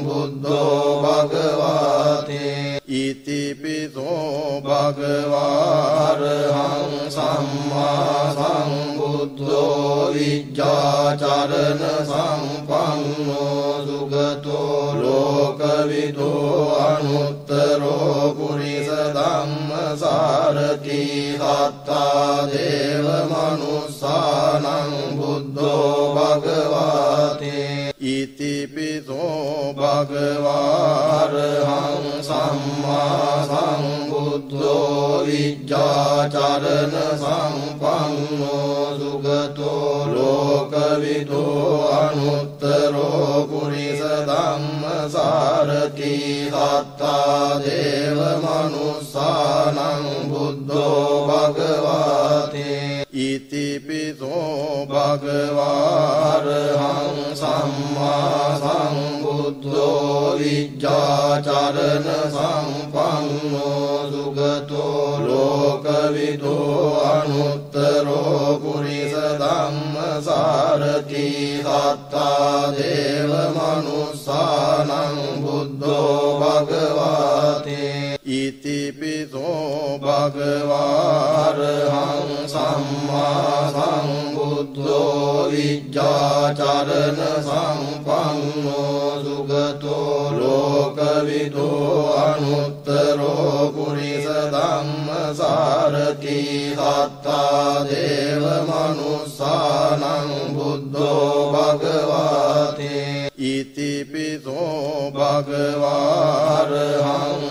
A: බුද්ධෝ භගවාතේ ඉතිපිසෝ භගවාරහං සම්මා සම්බුද්ධෝ විජ්ජාචරණ සම්පන්නෝ සුගතෝ ලෝකවිදෝ අනුත්තරෝ පුරිස ධම්මසාරති සත්තා දේව මනුස්සානං බුද්ධෝ භගවාතේ ඉතිපිසෝ භගවාරහං සම්මා සම්බුද්ධෝ විජ්ජාචරණ සම්පන්නෝ සුගතෝ ලෝකවිදෝ අනුත්තරෝ පුරිස ධම්මසාරති සත්තා දේව මනුස්සානං බුද්ධෝ භගවාතේ ඉතිපිසෝ භගවාරහං සම්මා සම්බුද්ධෝ විජ්ජාචරණ සම්පන්නෝ සුගතෝ ලෝකවිදෝ අනුත්තරෝ පුරිස ධම්මසාරති සත්තා දේව මනුස්සානං බුද්ධෝ භගවාතේ ඉතිපිසෝ භගවාරහං සම්මා සම්බුද්ධෝ විජ්ජාචරණ සම්පන්නෝ සුගතෝ ලෝකවිදෝ අනුත්තරෝ පුරිස ධම්මසාරති සත්තා දේව මනුස්සානං බුද්ධෝ භගවාතේ ඉතිපිසෝ භගවාරහං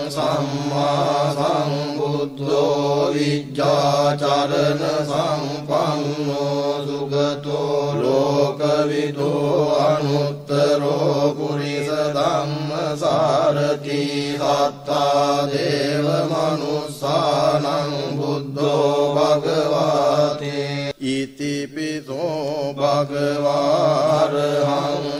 A: සම්මා සම්බුද්ධෝ විජ්ජාචරණ සම්පන්නෝ සුගතෝ ලෝකවිදෝ අනුත්තරෝ පුරිස ධම්මසාරති සත්තා දේව මනුස්සානං බුද්ධෝ භගවාතේ ඉතිපිසෝ භගවාරහං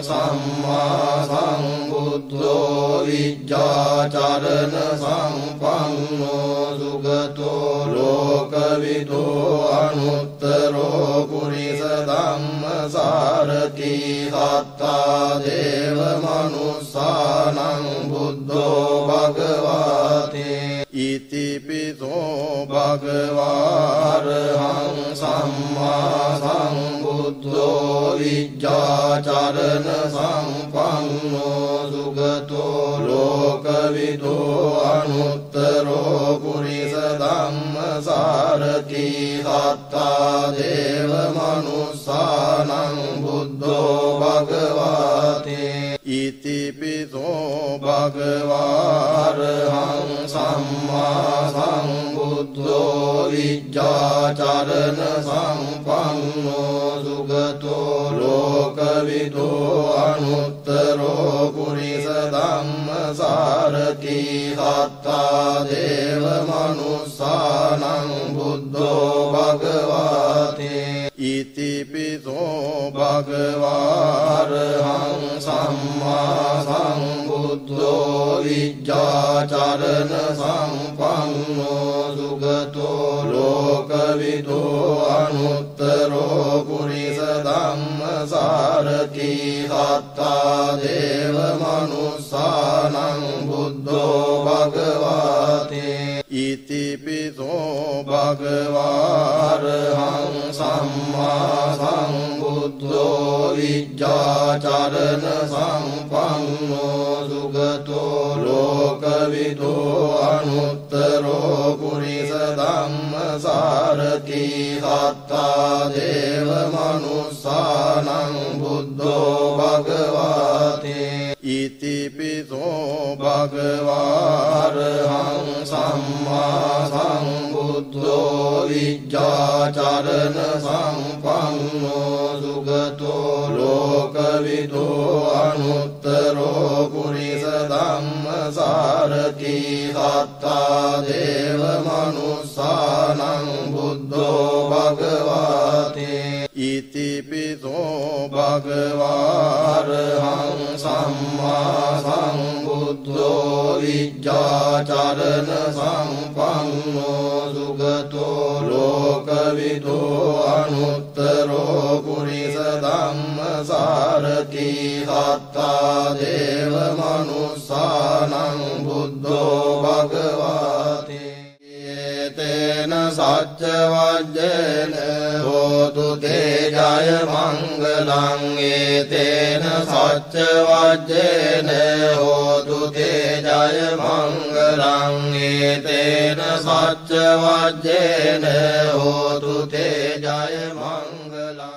A: සම්මා සම්බුද්ධෝ විජ්ජාචරණ සම්පන්නෝ සුගතෝ ලෝකවිදෝ අනුත්තරෝ පුරිස ධම්මසාරති සත්තා දේව මනුස්සානං බුද්ධෝ භගවාතේ ඉතිපිසෝ භගවාරහං සම්මා සම්බුද්ධෝ විජ්ජාචරණ සම්පන්නෝ සුගතෝ ලෝකවිදෝ අනුත්තරෝ පුරිස ධම්මසාරති සත්තා දේව මනුස්සානං බුද්ධෝ භගවාතේ ඉතිපිසෝ භගවාරහං සම්මා සම්බුද්ධෝ විජ්ජාචරණ සම්පන්නෝ සුගතෝ ලෝකවිදෝ අනුත්තරෝ පුරිස ධම්මසාරති සත්තා දේව මනුස්සානං බුද්ධෝ භගවාතේ ඉතිපිසෝ භගවාරහං සම්මා සම්බුද්ධෝ විජ්ජාචරණ සම්පන්නෝ සුගතෝ ලෝකවිදෝ අනුත්තරෝ පුරිස ධම්මසාරති සත්තා දේව මනුස්සානං බුද්ධෝ භගවාතේ ඉතිපිසෝ භගවාරහං සම්මා සම්බුද්ධෝ විජ්ජාචරණ සම්පන්නෝ සුගතෝ ලෝකවිදෝ අනුත්තරෝ පුරිස ධම්මසාරති සත්තා දේව මනුස්සානං බුද්ධෝ භගවාතේ ඉතිපිසෝ භගවාරහං සම්මා සම්බුද්ධෝ විජ්ජාචරණ සම්පන්නෝ සුගතෝ ලෝකවිදෝ අනුත්තරෝ පුරිස ධම්මසාරති සත්තා දේව මනුස්සානං බුද්ධෝ භගවාතේ ඉතිපිසෝ භගවාරහං සම්මා සම්බුද්ධෝ විජ්ජාචරණ සම්පන්නෝ සුගතෝ ලෝකවිදෝ අනුත්තරෝ පුරිස ධම්මසාරති सारथी सत्ता देव मनुष्यानं बुद्धो भगवते तेन सच्चवज्जेन होतु ते जय मंगलं एतेन सच्चवज्जेन होतु ते जय मंगलं एतेन सच्चवज्जेन होतु ते जय मंगलं।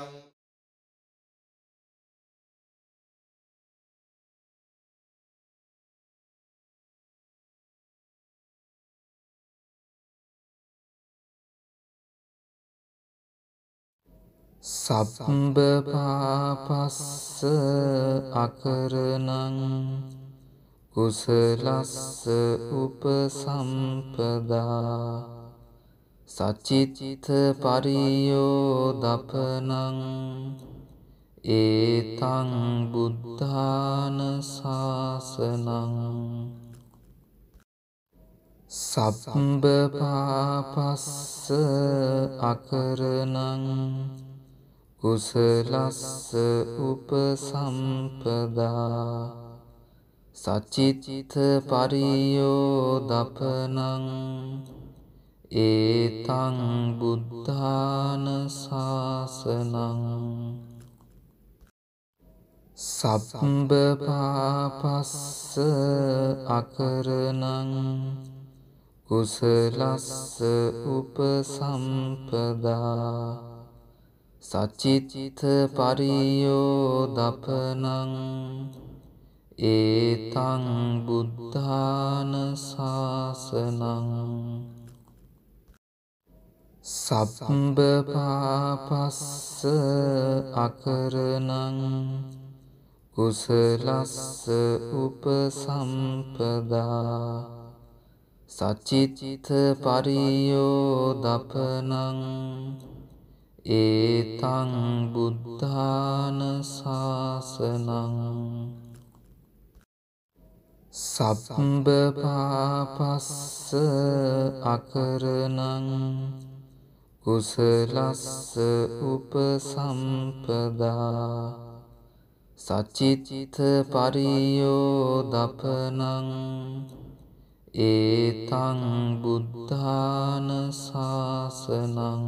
B: සබ්බ පාපස්ස අකරණං කුසලස්ස උපසම්පදා සචිත්ත පරියෝදපනං ඒතං බුද්ධාන ශාසනං। සබ්බ පාපස්ස අකරණං කුසලස්ස උපසම්පදා සචිත්ත පරියෝදපනං ඒතං බුද්ධාන ශාසනං। සබ්බ පාපස්ස අකරණං කුසලස්ස උපසම්පදා සචිත්ත පරියෝදපනං ඒතං බුද්ධාන ශාසනං। සබ්බ පාපස්ස අකරණං කුසලස්ස උපසම්පදා සචිත්ත පරියෝදපනං ඒතං බුද්ධාන ශාසනං। සබ්බ පාපස්ස අකරණං කුසලස්ස උපසම්පදා සචිත්ත පරියෝදපනං ඒතං බුද්ධාන ශාසනං।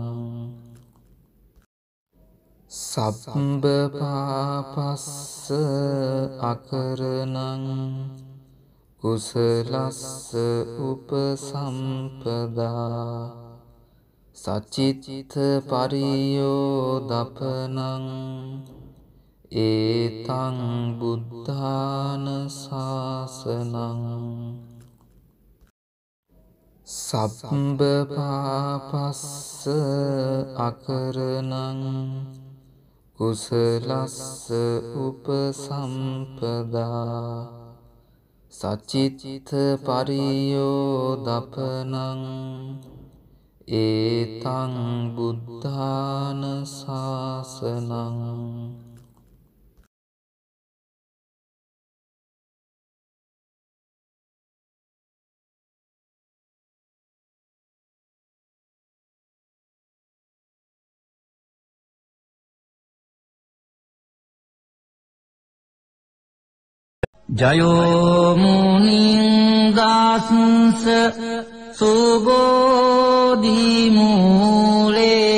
B: සබ්බ පාපස්ස අකරණං කුසලස්ස උපසම්පදා සචිත්ත පරියෝදපනං ඒතං බුද්ධාන ශාසනං। සබ්බ පාපස්ස අකරණං කුසලස්ස උපසම්පදා සචිත්ත පරියෝදපනං ඒතං බුද්ධාන ශාසනං।
C: ජයෝ මුනිංගාස්ස සුබෝධි මූලේ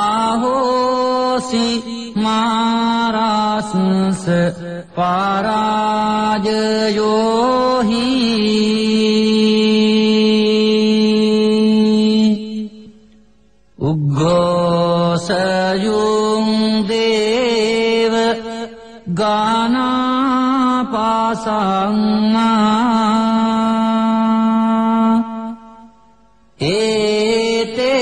C: ආහෝසි මාරාස්ස පරාජයෝහි උග්ගෝසයුං දේව ගානාපාසංා ඒතේන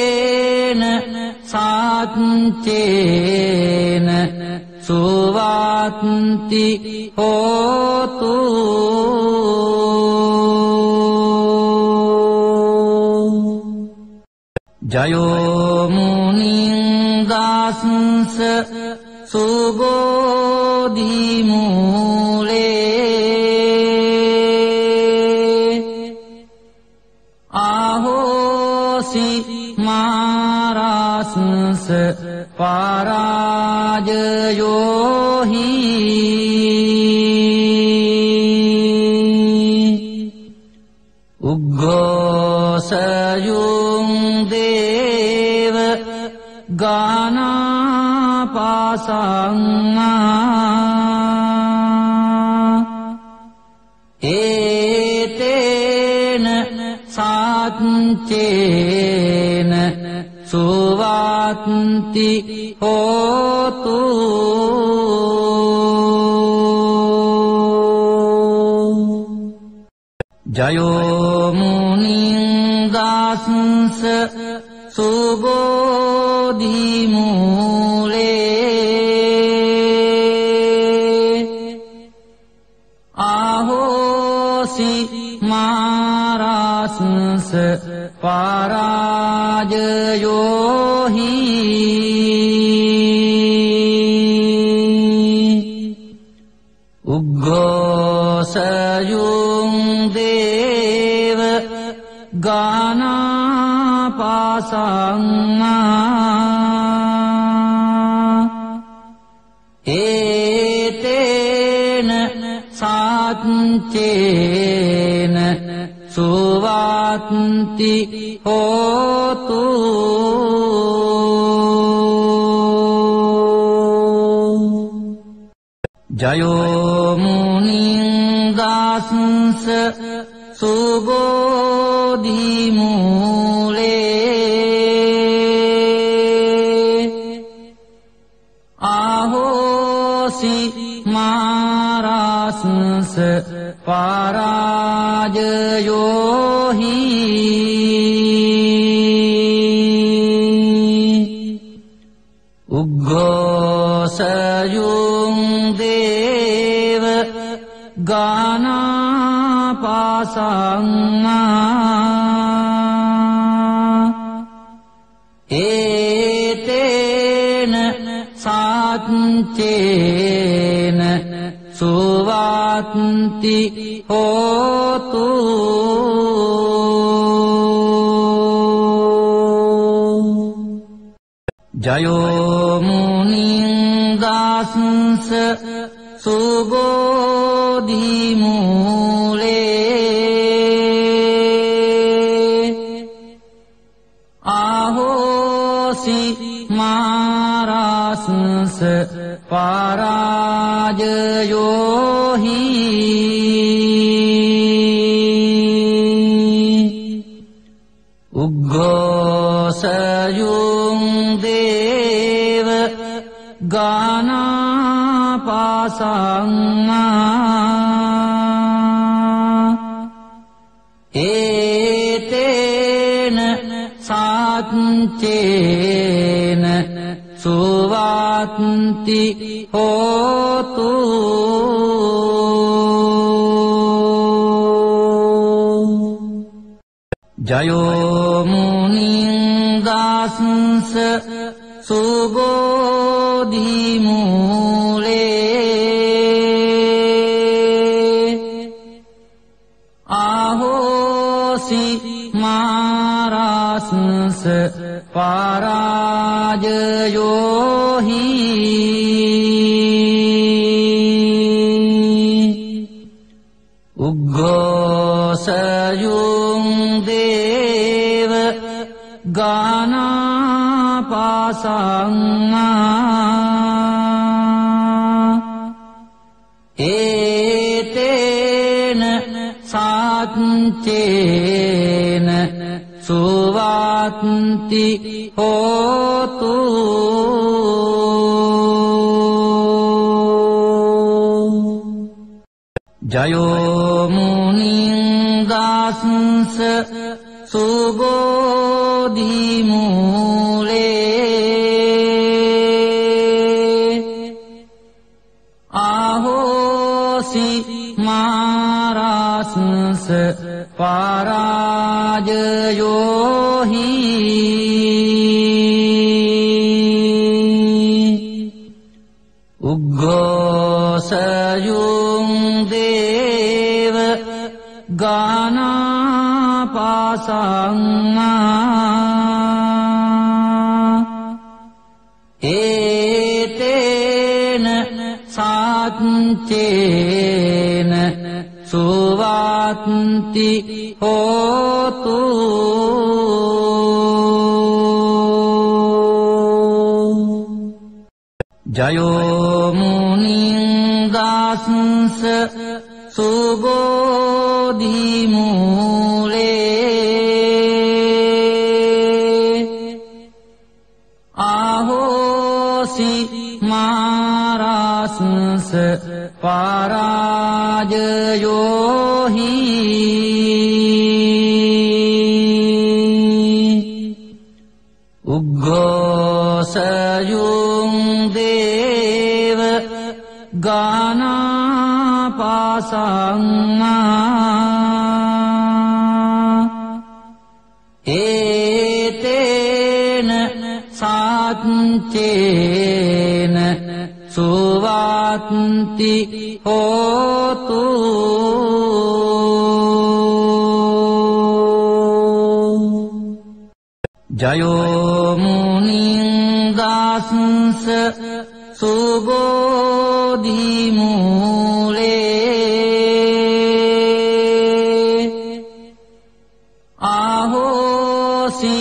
C: සාච්චේන සුවත්ති හෝතු ජයෝ මුනිංගාස්ස සුබෝධි මූලේ ආහෝසි මාරාස්ස පාරාජයෝ හි උග්ගෝසයුං දේව ගානාපාසං ඒතේන සාච්චේන සුවාත්ති හෝතු ජයෝ මුනිං දාස්ස සුබෝධි මූලේ ආහෝසි මාරස්ස පාරාජයෝ හි උග්ගෝසයුං දේව ගානාපාසං ඒතේන සාච්චේන සුවාත්ති හෝතු ජයෝ මුනිං දාස්ස සුබෝධි මූලේ ආහෝසි මාරස්ස පාරාජයෝ හි උග්ගෝසයුං දේව ගානාපාසං ඒතේන සාච්චේන සුවාත්ති හෝතු ජයෝ මුනිං දාස්ස සුබෝධි මූලේ ආහෝසි මාරස්ස පාරාජයෝ හි උග්ගෝසයුං දේව ගානාපාසං ඒතේන සාච්චේන සුවාත්ති හෝතු ජයෝ මුනිං දාස්ස සුබෝධි මූලේ ආහෝසි මාරස්ස පාරාජයෝ හි උග්ගෝසයුං දේව ගානාපාසං ඒතේන සාච්චේන සුවාත්ති හෝතු ජයෝ මුනිං දාස්ස සුබෝධි මූලේ ආහෝසි මාරස්ස පාරාජයෝ හි උග්ගෝසයුං දේව ගානාපාසං චේන සුවත්ති හෝතු ජයෝ මුනිංගස්ස සුබෝධි මූලේ ආහෝසි මාරස්ස පරාජයෝහි උග්ගෝසයුං දේව ගානාපාසංමා ඒතේන සාච්චේන සුවත්ති හෝතු ජයෝ මුනිංගස්ස සුබෝධි මූලේ ආහෝසි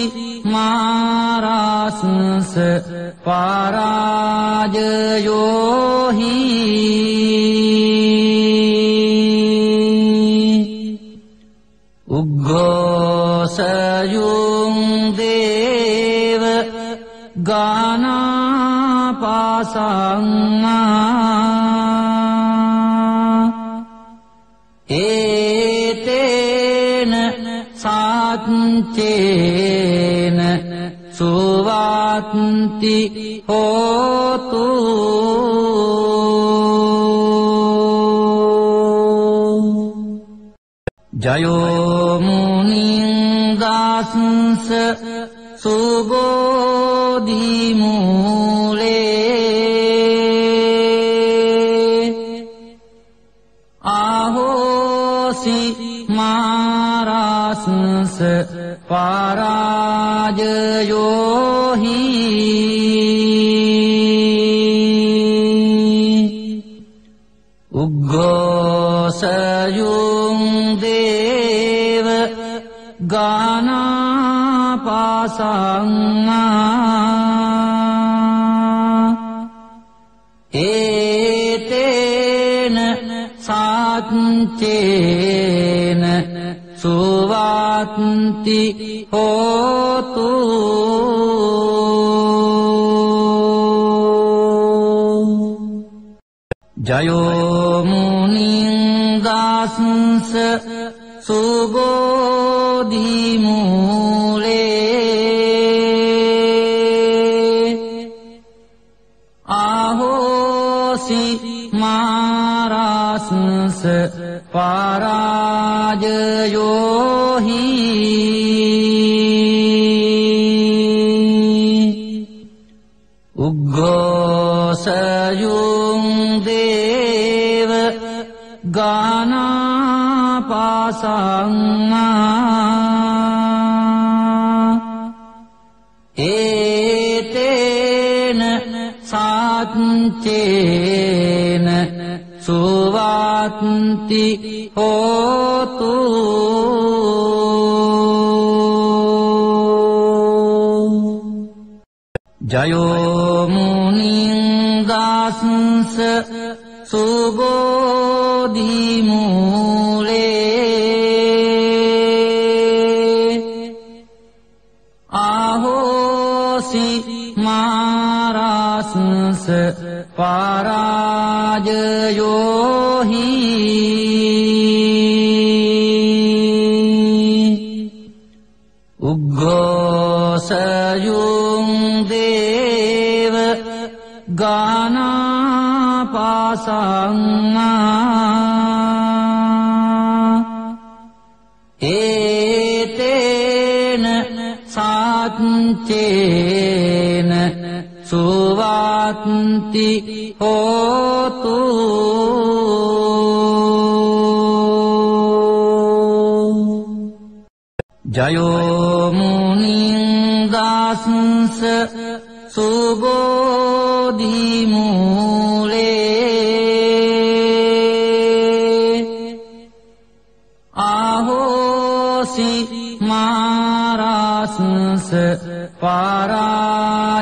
C: මාරස්ස පරාජයෝහි උග්ගෝසයුං දේව ගානාපාසංමා ඒතේන සාච්චේන සුවත්ති හෝතු ජයෝ මුනිංගස්ස සුබෝධි මූලේ ආහෝසි මාරස්ස පරාජයෝහි උග්ගෝසයුං දේව ගානාපාසංමා ඒතේන සාච්චේන සුවත්ති හෝතු ජයෝ මුනිංගස්ස සුබෝධි මූලේ ආහෝසි මාරස්ස පරාජයෝහි උග්ගෝසයුං දේව ගානාපාසංමා ඒතේන සාච්චේන සුවත්ති හෝතු ජයෝ මුනිංගස්ස සුබෝධි මූලේ ආහෝසි මාරස්ස පරාජයෝහි උග්ගෝසයුං දේව ගානාපාසංමා ඒතේන සාච්චේන සුවත්ති හෝතු ජයෝ මුනිංගස්ස සුබෝධි මූලේ ආහෝසි මාරාස්ස පරාජයෝහි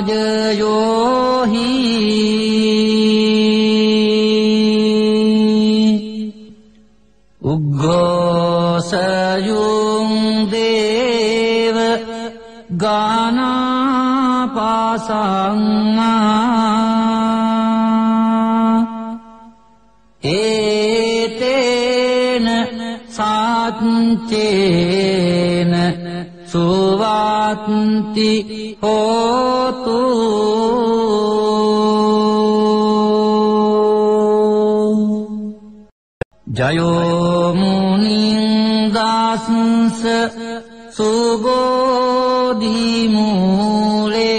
C: උග්ගෝසයුං දේව ගානාපාසං ඒතේන සාච්චේන සුවාත්ති හෝතු ජයෝ මුනිං දාස්ස සුබෝධි මූලේ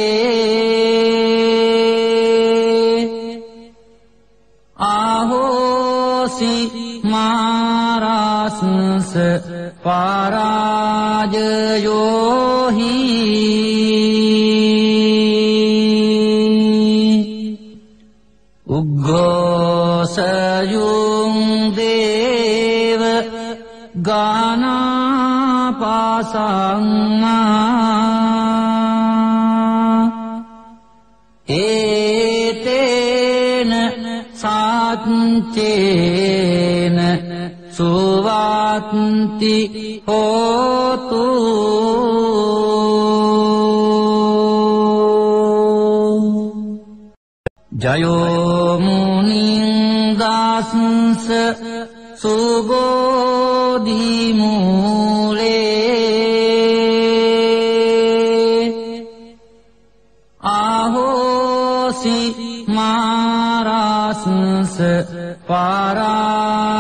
C: ආහෝසි මාරාස්ස පරාජයෝහි උග්ගෝසයුං දේව ගානාපාසං ඒතේන සාච්චේන සුවාත්ති හෝතු ජයෝ මුනිං දාස්ස සුබෝධි මූලේ ආහෝසි මාරාස්ස පරාජයෝහි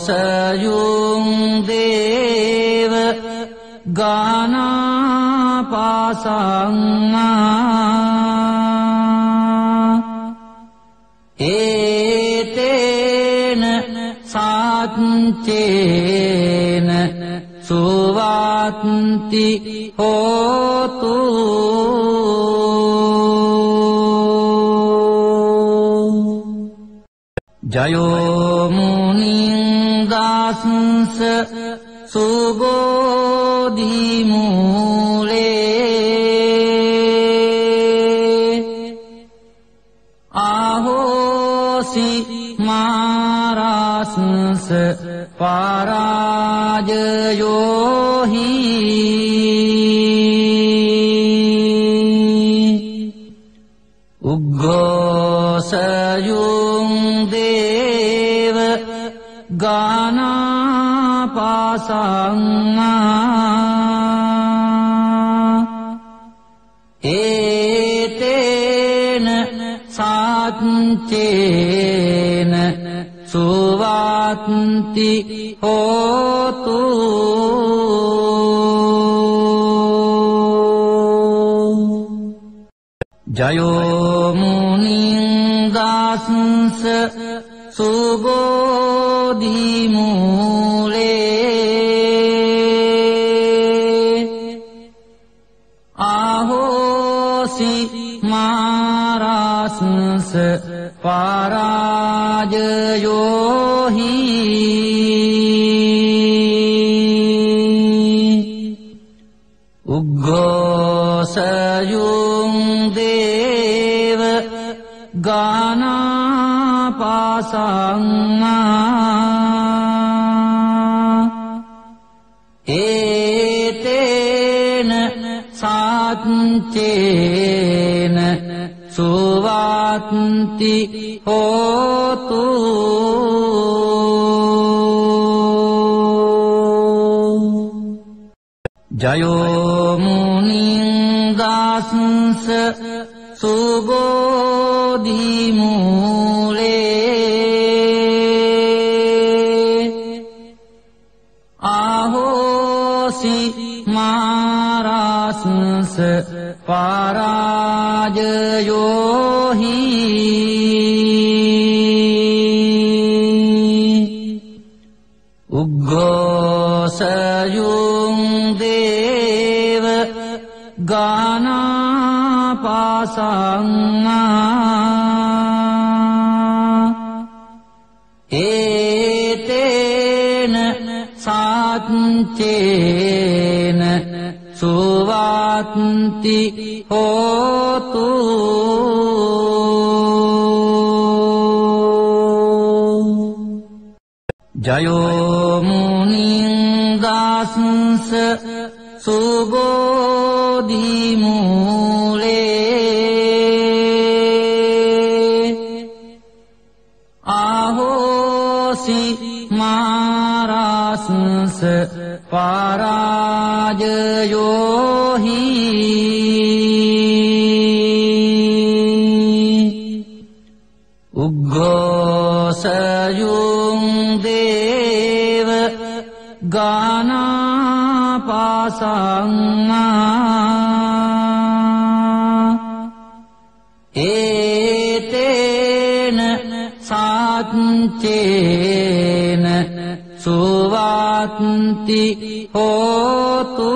C: උග්ගෝසයුං දේව ගානාපාසං ඒතේන සාච්චේන සුවාත්ති හෝතු ජයෝ මුනිං දාස්ස සුබෝධි මූලේ ආහෝසි මාරාස්ස පරාජයෝහි උග්ගෝසයුං දේව ගානාපාසං ඒතේන සාච්චේන සුවාත්ති හෝතු ජයෝ මුනිං දාස්ස සුබෝධි මූලේ ආහෝසි මාරාස්ස පරාජයෝහි උග්ගෝසයුං දේව ගානාපාසං ඒතේන සාච්චේන සුවාත්ති හෝතු ජයෝ මුනිං දාස්ස සුබෝධි මූලේ ආහෝසි මාරාස්ස පරාජයෝහි උග්ගෝසයුං දේව ගානාපාසං සාච්චේන සුවත්ති හෝතු ජයෝ මුනිංගස්ස සුබෝධි මූලේ ආහෝසි මාරස්ස පරාජයෝහි උග්ගෝසයුං දේව ගානාපාසංා ඒතේන සාච්චේන සුවත්ති හෝතු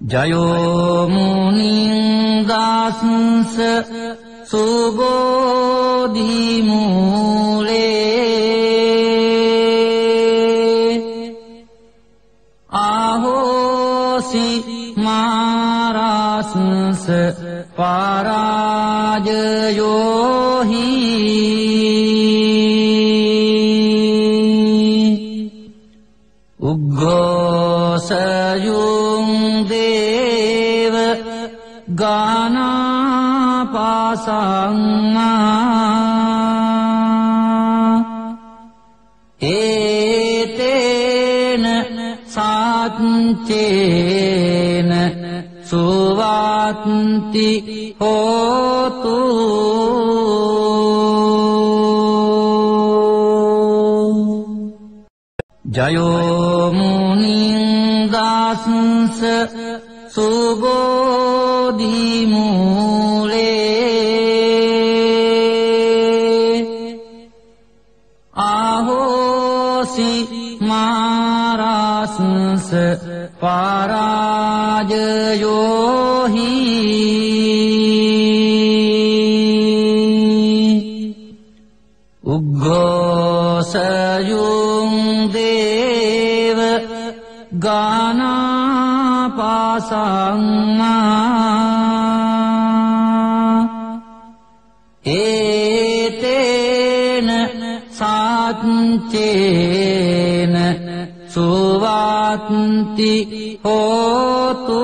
C: ජයෝ මුනිංගස්ස සුබෝධි මූලේ ආහෝසි මාරස්ස පරාජයෝහි උග්ගෝසයුං දේව ගානාපාසංා ඒතේන සාච්චේන සුවත්ති හෝතු ජයෝ මුනිංගස්ස සුබෝධි මූලේ ආහෝසි මාරස්ස පරාජයෝහි උග්ගෝසයුං දේව ගානාපාසංා ඒතේන සාච්චේන සුවත්ති හෝතු